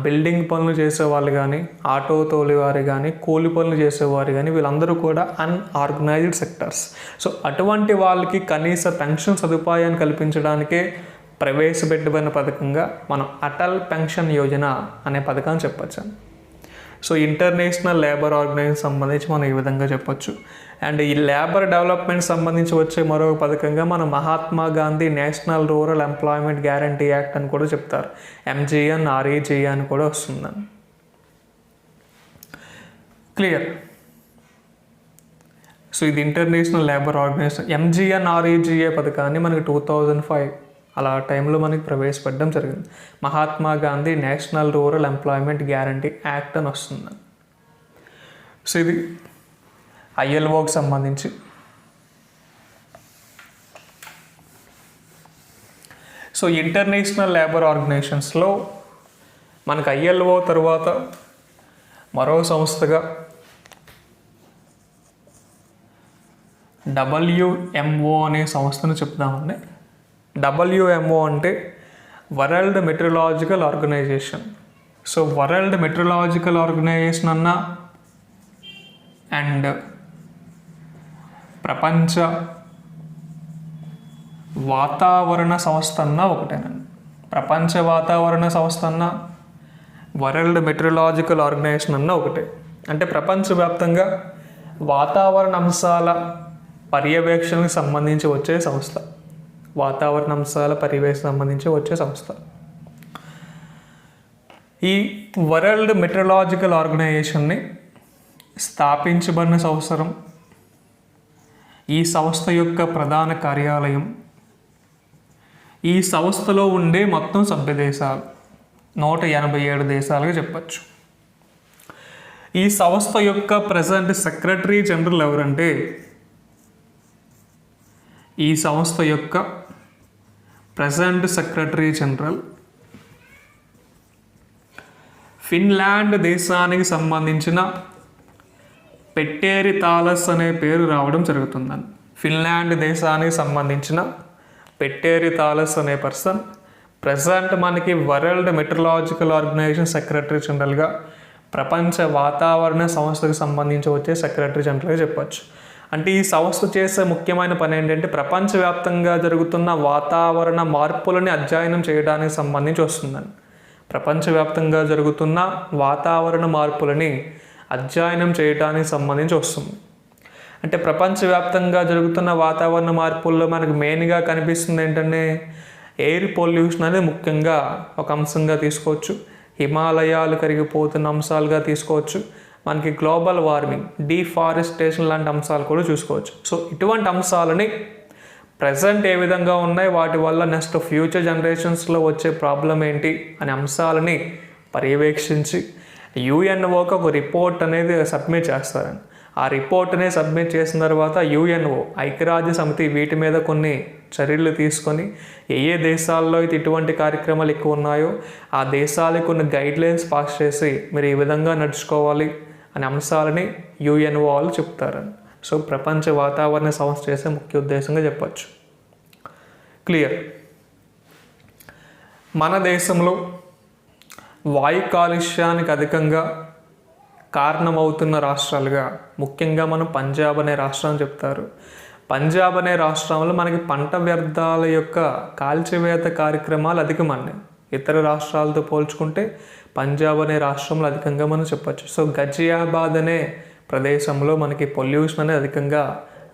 S1: బిల్డింగ్ పనులు చేసేవాళ్ళు కానీ, ఆటో తోలేవారు కానీ, కూలి పనులు చేసేవారు కానీ వీళ్ళందరూ కూడా అన్ఆర్గనైజ్డ్ సెక్టార్స్. సో అటువంటి వాళ్ళకి కనీస పెన్షన్ సదుపాయాన్ని కల్పించడానికే ప్రవేశపెట్టబడిన పథకంగా మనం అటల్ పెన్షన్ యోజన అనే పథకాన్ని చెప్పచ్చు. సో ఇంటర్నేషనల్ లేబర్ ఆర్గనైజేషన్ సంబంధించి మనం ఈ విధంగా చెప్పొచ్చు. అండ్ ఈ లేబర్ డెవలప్మెంట్ సంబంధించి వచ్చే మరొక పథకంగా మనం Mahatma Gandhi national rural employment guarantee act అని కూడా చెప్తారు. MGNREGA అని కూడా వస్తుందని. క్లియర్? సో ఇది ఇంటర్నేషనల్ లేబర్ ఆర్గనైజేషన్. MGNREGA పథకాన్ని మనకి 2005 అలా టైంలో మనకి ప్రవేశపెట్టడం జరిగింది. Mahatma Gandhi national rural employment guarantee act అని వస్తుంది. సో ఇది ILOకి సంబంధించి. సో ఇంటర్నేషనల్ లేబర్ ఆర్గనైజేషన్స్లో మనకు ILO తర్వాత మరో సంస్థగా WMO అనే సంస్థను చెప్తామండి. WMO అంటే world meteorological organisation. So world meteorological organisation అన్న అండ్ ప్రపంచ వాతావరణ సంస్థ అన్న ఒకటేనండి. ప్రపంచ వాతావరణ సంస్థ అన్న వరల్డ్ మెట్రలాజికల్ ఆర్గనైజేషన్ అన్న ఒకటే. అంటే ప్రపంచవ్యాప్తంగా వాతావరణ అంశాల పర్యవేక్షణకు సంబంధించి వచ్చే సంస్థ. వాతావరణ అంశాల పర్యవేక్షణ సంబంధించి వచ్చే సంస్థ. ఈ వరల్డ్ మెట్రలాజికల్ ఆర్గనైజేషన్ని స్థాపించబడిన సంవత్సరం, ఈ సంస్థ యొక్క ప్రధాన కార్యాలయం, ఈ సంస్థలో ఉండే మొత్తం సభ్య దేశాలు 187 దేశాలుగా చెప్పచ్చు. ఈ సంస్థ యొక్క ప్రజెంట్ సెక్రటరీ జనరల్ ఎవరంటే, ఈ సంస్థ యొక్క ప్రజెంట్ సెక్రటరీ జనరల్ ఫిన్లాండ్ దేశానికి సంబంధించిన పెట్టేరి తాలస్ అనే పేరు రావడం జరుగుతుందని. ఫిన్లాండ్ దేశానికి సంబంధించిన పెట్టేరి తాలస్ అనే పర్సన్ ప్రజెంట్ మనకి వరల్డ్ మెట్రలాజికల్ ఆర్గనైజేషన్ సెక్రటరీ జనరల్గా, ప్రపంచ వాతావరణ సంస్థకు సంబంధించి వచ్చే సెక్రటరీ జనరల్గా చెప్పచ్చు. అంటే ఈ సంస్థ చేసే ముఖ్యమైన పని ఏంటంటే ప్రపంచవ్యాప్తంగా జరుగుతున్న వాతావరణ మార్పులని అధ్యయనం చేయడానికి సంబంధించి వస్తుందని. ప్రపంచవ్యాప్తంగా జరుగుతున్న వాతావరణ మార్పులని అధ్యయనం చేయడానికి సంబంధించి వస్తుంది. అంటే ప్రపంచవ్యాప్తంగా జరుగుతున్న వాతావరణ మార్పుల్లో మనకు మెయిన్గా కనిపిస్తుంది ఏంటంటే ఎయిర్ పొల్యూషన్ అనేది ముఖ్యంగా ఒక అంశంగా తీసుకోవచ్చు. హిమాలయాలు కరిగిపోతున్న అంశాలుగా తీసుకోవచ్చు. మనకి గ్లోబల్ వార్మింగ్, డీఫారెస్టేషన్ లాంటి అంశాలు కూడా చూసుకోవచ్చు. సో ఇటువంటి అంశాలని ప్రజెంట్ ఏ విధంగా ఉన్నాయి, వాటి వల్ల నెక్స్ట్ ఫ్యూచర్ జనరేషన్స్లో వచ్చే ప్రాబ్లం ఏంటి అనే అంశాలని పర్యవేక్షించి యుఎన్ఓకి ఒక రిపోర్ట్ అనేది సబ్మిట్ చేస్తారని. ఆ రిపోర్ట్ని సబ్మిట్ చేసిన తర్వాత యుఎన్ఓ, ఐక్యరాజ్య సమితి వీటి మీద కొన్ని చర్యలు తీసుకొని ఏ దేశాల్లో అయితే ఇటువంటి కార్యక్రమాలు ఎక్కువ ఉన్నాయో ఆ దేశాలకు కొన్ని గైడ్లైన్స్ పాస్ చేసి మీరు ఈ విధంగా నడుచుకోవాలి అనే అంశాలని యుఎన్ఓ వాళ్ళు చెప్తారని. సో ప్రపంచ వాతావరణ సంస్థ చేసే ముఖ్య ఉద్దేశంగా చెప్పచ్చు. క్లియర్. మన దేశంలో వాయు కాలుష్యానికి అధికంగా కారణమవుతున్న రాష్ట్రాలుగా ముఖ్యంగా మనం పంజాబ్ అనే రాష్ట్రాన్ని చెప్తారు. పంజాబ్ అనే రాష్ట్రంలో మనకి పంట వ్యర్థాల యొక్క కాల్చివేత కార్యక్రమాలు అధికమన్నాయి. ఇతర రాష్ట్రాలతో పోల్చుకుంటే పంజాబ్ అనే రాష్ట్రంలో అధికంగా మనం చెప్పచ్చు. సో గజియాబాద్ అనే ప్రదేశంలో మనకి పొల్యూషన్ అనేది అధికంగా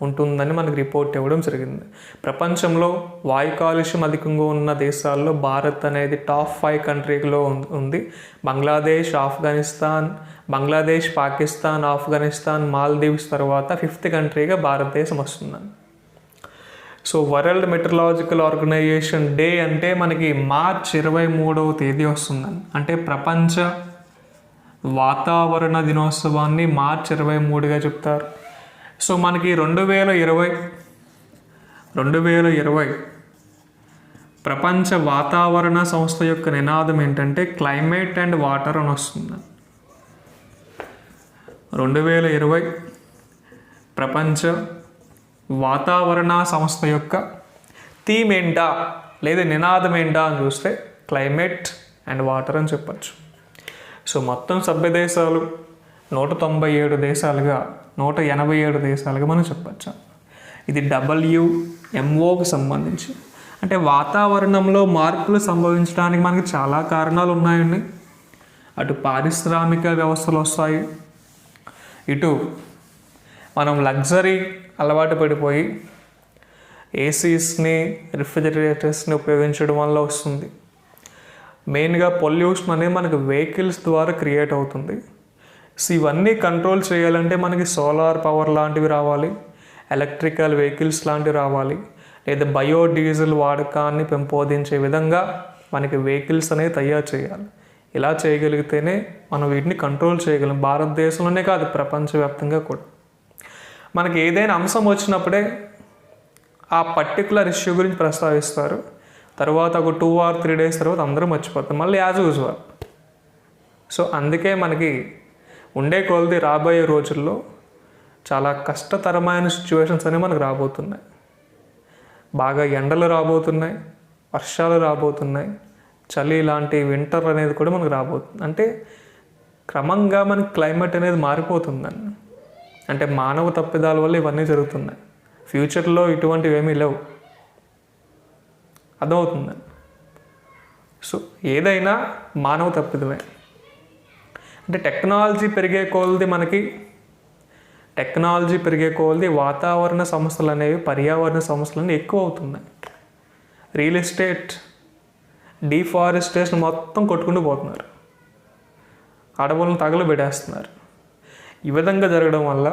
S1: ఉంటుందని మనకి రిపోర్ట్ ఇవ్వడం జరిగింది. ప్రపంచంలో వాయు కాలుష్యం అధికంగా ఉన్న దేశాల్లో భారత్ అనేది టాప్ 5 కంట్రీలో ఉంది. బంగ్లాదేశ్, పాకిస్తాన్, ఆఫ్ఘనిస్తాన్, మాల్దీవ్స్ తర్వాత 5th కంట్రీగా భారతదేశం వస్తుందని. So world meteorological organisation day అంటే మనకి మార్చ్ 23వ తేదీ వస్తుందని. అంటే ప్రపంచ వాతావరణ దినోత్సవాన్ని మార్చ్ 23గా చెప్తారు. సో మనకి 2020 ప్రపంచ వాతావరణ సంస్థ యొక్క నినాదం ఏంటంటే క్లైమేట్ అండ్ వాటర్ అని వస్తుంది. 2020 ప్రపంచ వాతావరణ సంస్థ యొక్క థీమ్ ఏంటా లేదా నినాదం ఏంటా అని చూస్తే క్లైమేట్ అండ్ వాటర్ అని చెప్పచ్చు. సో మొత్తం సభ్య దేశాలు 197 దేశాలుగా 187 దేశాలుగా మనం చెప్పచ్చు. ఇది WMOకి సంబంధించి. అంటే వాతావరణంలో మార్పులు సంభవించడానికి మనకి చాలా కారణాలు ఉన్నాయండి. అటు పారిశ్రామిక వ్యవస్థలు వస్తాయి, ఇటు మనం లగ్జరీ అలవాటు పడిపోయి ఏసీస్ని, రిఫ్రిజిరేటర్స్ని ఉపయోగించడం వల్ల వస్తుంది. మెయిన్గా పొల్యూషన్ అనేది మనకి వెహికల్స్ ద్వారా క్రియేట్ అవుతుంది. సో ఇవన్నీ కంట్రోల్ చేయాలంటే మనకి సోలార్ పవర్ లాంటివి రావాలి, ఎలక్ట్రికల్ వెహికల్స్ లాంటివి రావాలి, లేదా బయోడీజిల్ వాడకాన్ని పెంపొందించే విధంగా మనకి వెహికల్స్ అనేవి తయారు చేయాలి. ఇలా చేయగలిగితేనే మనం వీటిని కంట్రోల్ చేయగలం. భారతదేశంలోనే కాదు, ప్రపంచవ్యాప్తంగా కూడా. మనకి ఏదైనా అంశం వచ్చినప్పుడే ఆ పర్టికులర్ ఇష్యూ గురించి ప్రస్తావిస్తారు. తర్వాత ఒక 2 or 3 days తర్వాత అందరూ మర్చిపోతాం, మళ్ళీ యాజ్ యూజువల్. సో అందుకే మనకి ఉండే కొలది రాబోయే రోజుల్లో చాలా కష్టతరమైన సిచ్యువేషన్స్ అనేవి మనకు రాబోతున్నాయి. బాగా ఎండలు రాబోతున్నాయి, వర్షాలు రాబోతున్నాయి, చలి లాంటి వింటర్ అనేది కూడా మనకు రాబోతుంది. అంటే క్రమంగా మనకి క్లైమేట్ అనేది మారిపోతుందండి. అంటే మానవ తప్పిదాల వల్ల ఇవన్నీ జరుగుతున్నాయి. ఫ్యూచర్లో ఇటువంటివి ఏమీ లేవు. అర్థమవుతుంది. సో ఏదైనా మానవ తప్పిదమే. అంటే టెక్నాలజీ పెరిగే కొలది వాతావరణ సమస్యలు అనేవి, పర్యావరణ సమస్యలు అనేవి ఎక్కువ అవుతున్నాయి. రియల్ ఎస్టేట్, డిఫారెస్టేషన్ మొత్తం కొట్టుకుంటూ పోతున్నారు, అడవులను తగలబెట్టేస్తున్నారు. ఈ విధంగా జరగడం వల్ల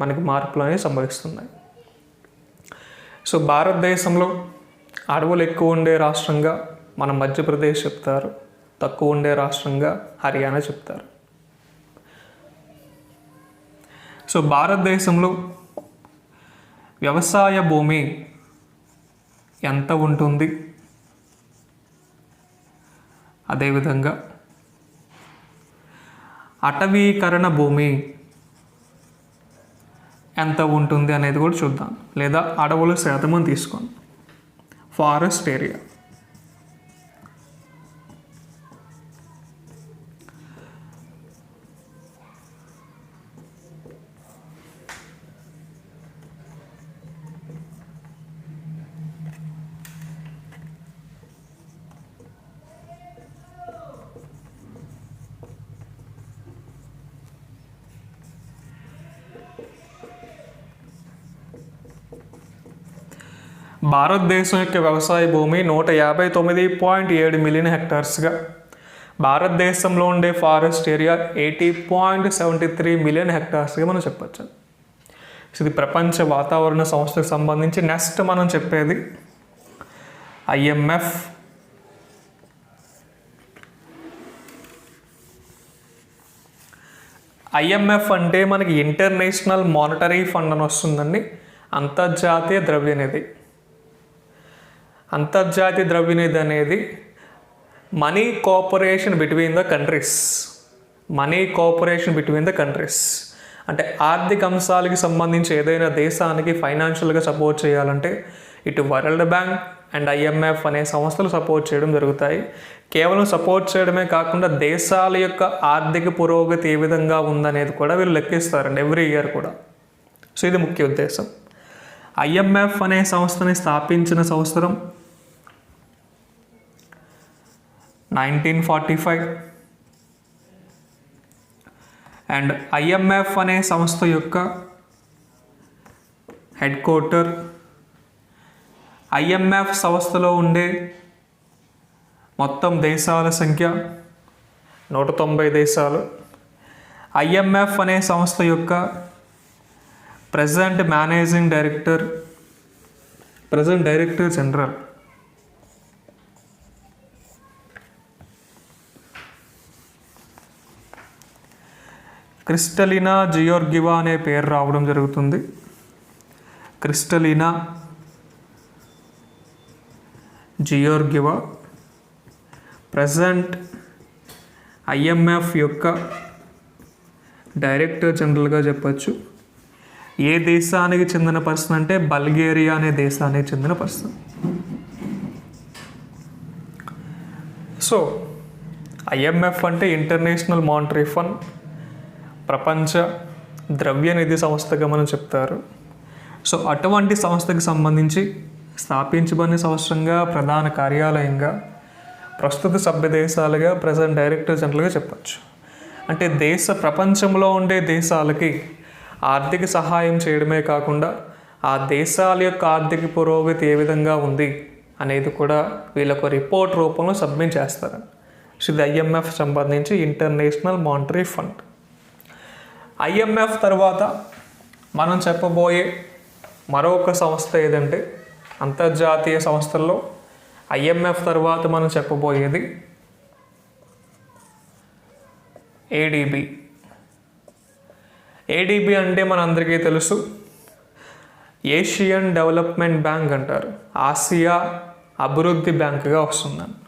S1: మనకి మార్పులు అనేవి సంభవిస్తున్నాయి. సో భారతదేశంలో అడవులు ఎక్కువ ఉండే రాష్ట్రంగా మన మధ్యప్రదేశ్ చెప్తారు, తక్కువ ఉండే రాష్ట్రంగా హర్యానా చెప్తారు. సో భారతదేశంలో వ్యవసాయ భూమి ఎంత ఉంటుంది, అదేవిధంగా అటవీకరణ భూమి ఎంత ఉంటుంది అనేది కూడా చూద్దాం. లేదా అడవుల శాతం తీసుకోండి, ఫారెస్ట్ ఏరియా. భారతదేశం యొక్క వ్యవసాయ భూమి 159.7 మిలియన్ హెక్టార్స్గా, భారతదేశంలో ఉండే ఫారెస్ట్ ఏరియా 80.73 మిలియన్ హెక్టార్స్గా మనం చెప్పచ్చు. ఇది ప్రపంచ వాతావరణ సంస్థకు సంబంధించి. నెక్స్ట్ మనం చెప్పేది IMF. IMF అంటే మనకి ఇంటర్నేషనల్ మానిటరీ ఫండ్ అని వస్తుందండి. అంతర్జాతీయ ద్రవ్యనిధి. అంతర్జాతీయ ద్రవ్యనిధి అనేది money cooperation between the countries. అంటే ఆర్థిక అంశాలకి సంబంధించి ఏదైనా దేశానికి ఫైనాన్షియల్గా సపోర్ట్ చేయాలంటే ఇటు వరల్డ్ బ్యాంక్ అండ్ IMF అనే సంస్థలు సపోర్ట్ చేయడం జరుగుతాయి. కేవలం సపోర్ట్ చేయడమే కాకుండా దేశాల యొక్క ఆర్థిక పురోగతి ఏ విధంగా ఉందనేది కూడా వీళ్ళు లెక్కిస్తారండి ఎవ్రీ ఇయర్ కూడా. సో ఇది ముఖ్య ఉద్దేశం. IMF అనే సంస్థని స్థాపించిన సంవత్సరం 1945 అండ్ IMF అనే సంస్థ యొక్క హెడ్ క్వార్టర్, IMF సంస్థలో ఉండే మొత్తం దేశాల సంఖ్య 190 దేశాలు. IMF అనే సంస్థ యొక్క ప్రెజెంట్ డైరెక్టర్ జనరల్ క్రిస్టలినా జియోర్గివా అనే పేరు రావడం జరుగుతుంది. క్రిస్టలినా జియోర్గివా ప్రెజెంట్ IMF యొక్క డైరెక్టర్ జనరల్గా చెప్పచ్చు. ఏ దేశానికి చెందిన పర్సన్ అంటే బల్గేరియా అనే దేశానికి చెందిన పర్సన్. సో IMF అంటే ఇంటర్నేషనల్ మానిటరీ ఫండ్, ప్రపంచ ద్రవ్యనిధి సంస్థగా మనం చెప్తారు. సో అటువంటి సంస్థకి సంబంధించి స్థాపించబడిన సంవత్సరంగా, ప్రధాన కార్యాలయంగా, ప్రస్తుత సభ్య దేశాలుగా, ప్రజెంట్ డైరెక్టర్ జనరల్గా చెప్పచ్చు. అంటే ప్రపంచంలో ఉండే దేశాలకి ఆర్థిక సహాయం చేయడమే కాకుండా ఆ దేశాల యొక్క ఆర్థిక పురోగతి ఏ విధంగా ఉంది అనేది కూడా వీళ్ళకు రిపోర్ట్ రూపంలో సబ్మిట్ చేస్తారు. సో ఇది IMF సంబంధించి ఇంటర్నేషనల్ మానిటరీ ఫండ్. IMF తర్వాత మనం చెప్పబోయే మరొక సంస్థ ఏదంటే అంతర్జాతీయ సంస్థల్లో IMF తర్వాత మనం చెప్పబోయేది ADB అంటే మనందరికీ తెలుసు, ఏషియన్ డెవలప్మెంట్ బ్యాంక్ అంటారు. ఆసియా అభివృద్ధి బ్యాంకుగా వస్తుందండి.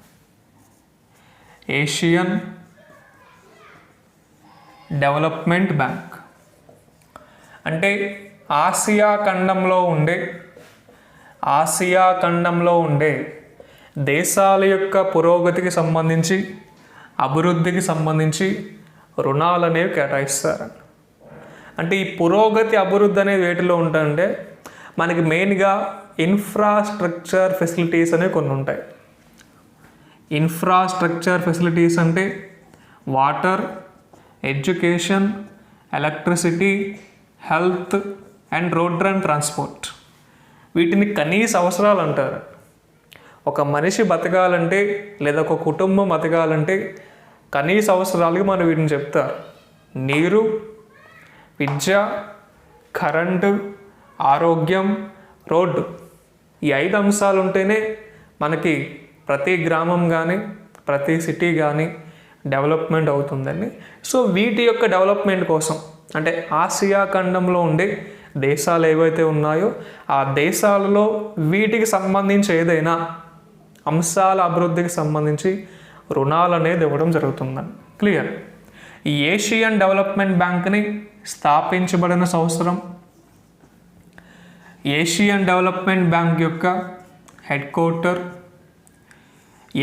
S1: ఏషియన్ డెవలప్మెంట్ బ్యాంక్ అంటే ఆసియా ఖండంలో ఉండే దేశాల యొక్క పురోగతికి సంబంధించి, అభివృద్ధికి సంబంధించి రుణాలు అనేవి కేటాయిస్తారు. అంటే ఈ పురోగతి అభివృద్ధి అనేది వేటిలో ఉంటాయంటే మనకి మెయిన్గా ఇన్ఫ్రాస్ట్రక్చర్ ఫెసిలిటీస్ అనేవి కొన్ని ఉంటాయి. ఇన్ఫ్రాస్ట్రక్చర్ ఫెసిలిటీస్ అంటే water, education, electricity, health and road and transport. వీటిని కనీస అవసరాలు అంటారు. ఒక మనిషి బతకాలంటే లేదా ఒక కుటుంబం బతకాలంటే కనీస అవసరాలుగా మనం వీటిని చెప్తారు. నీరు, విద్య, కరెంటు, ఆరోగ్యం, రోడ్డు. ఈ 5 అంశాలు ఉంటేనే మనకి ప్రతి గ్రామం కానీ ప్రతి సిటీ కానీ డెవలప్మెంట్ అవుతుందండి. సో వీటి యొక్క డెవలప్మెంట్ కోసం అంటే ఆసియా ఖండంలో ఉండే దేశాలు ఏవైతే ఉన్నాయో ఆ దేశాలలో వీటికి సంబంధించి ఏదైనా అంశాల అభివృద్ధికి సంబంధించి రుణాలు అనేది ఇవ్వడం జరుగుతుందండి. క్లియర్. ఈ ఏషియన్ డెవలప్మెంట్ బ్యాంక్ని స్థాపించబడిన సంవత్సరం, ఏషియన్ డెవలప్మెంట్ బ్యాంక్ యొక్క హెడ్ క్వార్టర్,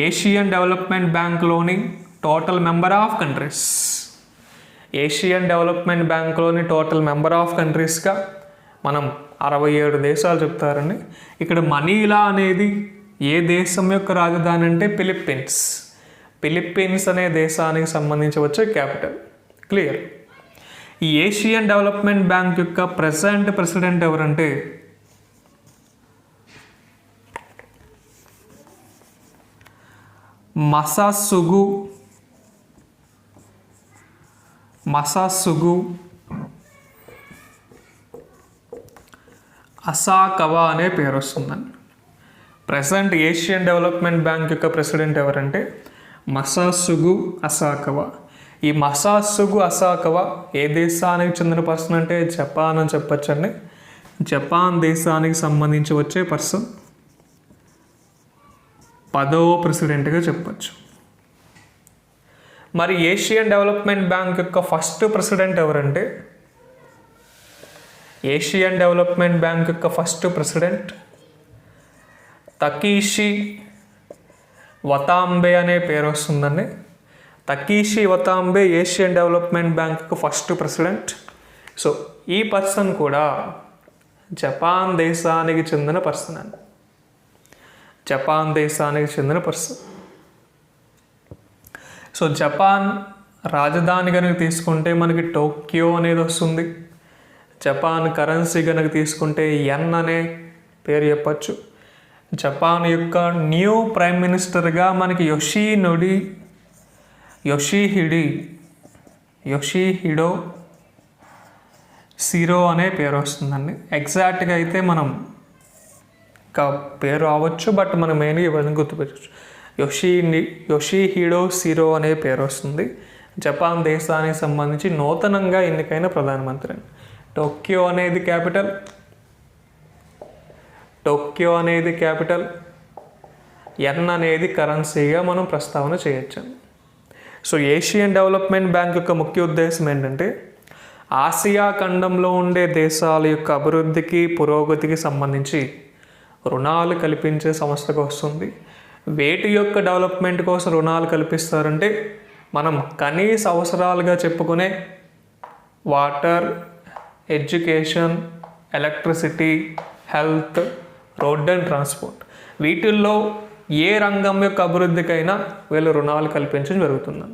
S1: ఏషియన్ డెవలప్మెంట్ బ్యాంక్లోని total member of countries, Asian development బ్యాంక్లోని టోటల్ మెంబర్ ఆఫ్ కంట్రీస్గా మనం 67 దేశాలు చెప్తారండి. ఇక్కడ మనీలా అనేది ఏ దేశం యొక్క రాజధాని అంటే ఫిలిప్పీన్స్. ఫిలిప్పీన్స్ అనే దేశానికి సంబంధించి వచ్చే క్యాపిటల్. క్లియర్. ఈ ఏషియన్ డెవలప్మెంట్ బ్యాంక్ యొక్క ప్రెసెంట్ ప్రెసిడెంట్ ఎవరంటే మసాసుగు అసాకవా అనే పేరు వస్తుందండి. ప్రెసెంట్ ఏషియన్ డెవలప్మెంట్ బ్యాంక్ యొక్క ప్రెసిడెంట్ ఎవరంటే మసాసుగు అసాకవా. ఈ మసాసుగు అసాకవా ఏ దేశానికి చెందిన పర్సన్ అంటే జపాన్ అని చెప్పచ్చండి. జపాన్ దేశానికి సంబంధించి వచ్చే పర్సన్ 10వ ప్రెసిడెంట్గా చెప్పచ్చు. మరి ఏషియన్ డెవలప్మెంట్ బ్యాంక్ యొక్క ఫస్ట్ ప్రెసిడెంట్ ఎవరంటే ఏషియన్ డెవలప్మెంట్ బ్యాంక్ యొక్క ఫస్ట్ ప్రెసిడెంట్ తకీషి వతాంబే అనే పేరు వస్తుందండి. తకీషి వతాంబే ఏషియన్ డెవలప్మెంట్ బ్యాంక్ యొక్క ఫస్ట్ ప్రెసిడెంట్. సో ఈ పర్సన్ కూడా జపాన్ దేశానికి చెందిన పర్సన్ అండి. జపాన్ దేశానికి చెందిన పర్సన్. సో జపాన్ రాజధాని కనుక తీసుకుంటే మనకి టోక్యో అనేది వస్తుంది. జపాన్ కరెన్సీ కనుక తీసుకుంటే యెన్ అనే పేరు చెప్పచ్చు. జపాన్ యొక్క న్యూ ప్రైమ్ మినిస్టర్గా మనకి యోషిహిడో సిరో అనే పేరు వస్తుందండి. ఎగ్జాక్ట్గా అయితే మనం ఇంకా పేరు అవ్వచ్చు, బట్ మనం మెయిన్గా ఇవన్నీ గుర్తుపెట్టచ్చు. యోషిహిడో సిరో అనే పేరు వస్తుంది. జపాన్ దేశానికి సంబంధించి నూతనంగా ఎన్నికైన ప్రధానమంత్రి. టోక్యో అనేది క్యాపిటల్, యెన్ అనేది కరెన్సీగా మనం ప్రస్తావన చేయొచ్చు. సో ఏషియన్ డెవలప్మెంట్ బ్యాంక్ యొక్క ముఖ్య ఉద్దేశం ఏంటంటే ఆసియా ఖండంలో ఉండే దేశాల యొక్క అభివృద్ధికి పురోగతికి సంబంధించి రుణాలు కల్పించే సంస్థగా వస్తుంది. వేటి యొక్క డెవలప్మెంట్ కోసం రుణాలు కల్పిస్తారంటే మనం కనీస అవసరాలుగా చెప్పుకునే water, education, electricity, health, road and transport, వీటిల్లో ఏ రంగం యొక్క అభివృద్ధికైనా వీళ్ళు రుణాలు కల్పించడం జరుగుతుంది.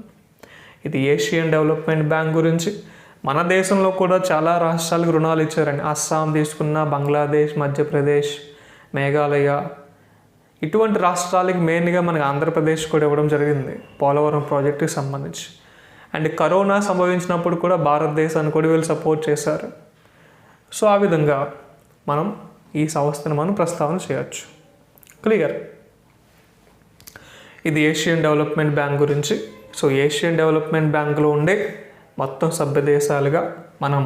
S1: ఇది ఏషియన్ డెవలప్మెంట్ బ్యాంక్ గురించి. మన దేశంలో కూడా చాలా రాష్ట్రాలకు రుణాలు ఇచ్చారండి. అస్సాం తీసుకున్న, బంగ్లాదేశ్, మధ్యప్రదేశ్, మేఘాలయ, ఇటువంటి రాష్ట్రాలకి మెయిన్గా మనకి ఆంధ్రప్రదేశ్ కూడా ఇవ్వడం జరిగింది పోలవరం ప్రాజెక్టుకి సంబంధించి. అండ్ కరోనా సంభవించినప్పుడు కూడా భారతదేశాన్ని కూడా వీళ్ళు సపోర్ట్ చేశారు. సో ఆ విధంగా మనం ఈ సంస్థను మనం ప్రస్తావన చేయవచ్చు. క్లియర్. ఇది ఏషియన్ డెవలప్మెంట్ బ్యాంక్ గురించి. సో ఏషియన్ డెవలప్మెంట్ బ్యాంకులో ఉండే మొత్తం సభ్య దేశాలుగా మనం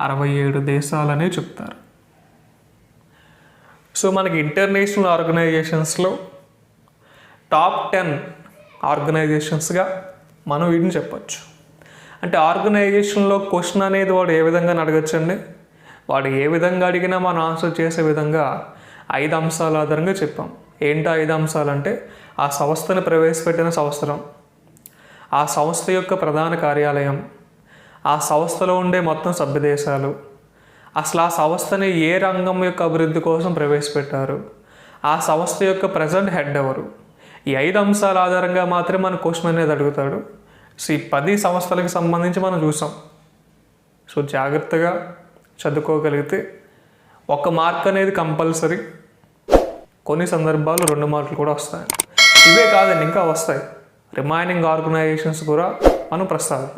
S1: 67 దేశాలనే చెప్తారు. సో మనకి ఇంటర్నేషనల్ ఆర్గనైజేషన్స్లో టాప్ 10 ఆర్గనైజేషన్స్గా మనం వీటిని చెప్పచ్చు. అంటే ఆర్గనైజేషన్లో క్వశ్చన్ అనేది వాడు ఏ విధంగా అడగచ్చండి, వాడు ఏ విధంగా అడిగినా మనం ఆన్సర్ చేసే విధంగా 5 అంశాల ఆధారంగా చెప్పాం. ఏంటో 5 అంశాలు అంటే ఆ సంస్థను ప్రవేశపెట్టిన సంవత్సరం, ఆ సంస్థ యొక్క ప్రధాన కార్యాలయం, ఆ సంస్థలో ఉండే మొత్తం సభ్య దేశాలు, అసలు ఆ సంస్థని ఏ రంగం యొక్క అభివృద్ధి కోసం ప్రవేశపెట్టారు, ఆ సంస్థ యొక్క ప్రజెంట్ హెడ్ ఎవరు, ఈ 5 అంశాల ఆధారంగా మాత్రమే మన క్వశ్చన్ అనేది అడుగుతాడు. సో ఈ 10 సంస్థలకు సంబంధించి మనం చూసాం. సో జాగ్రత్తగా చదువుకోగలిగితే 1 మార్క్ అనేది కంపల్సరీ, కొన్ని సందర్భాలు 2 మార్కులు కూడా వస్తాయి. ఇవే కాదండి, ఇంకా వస్తాయి. రిమైనింగ్ ఆర్గనైజేషన్స్ కూడా మనం ప్రస్తావిద్దాం.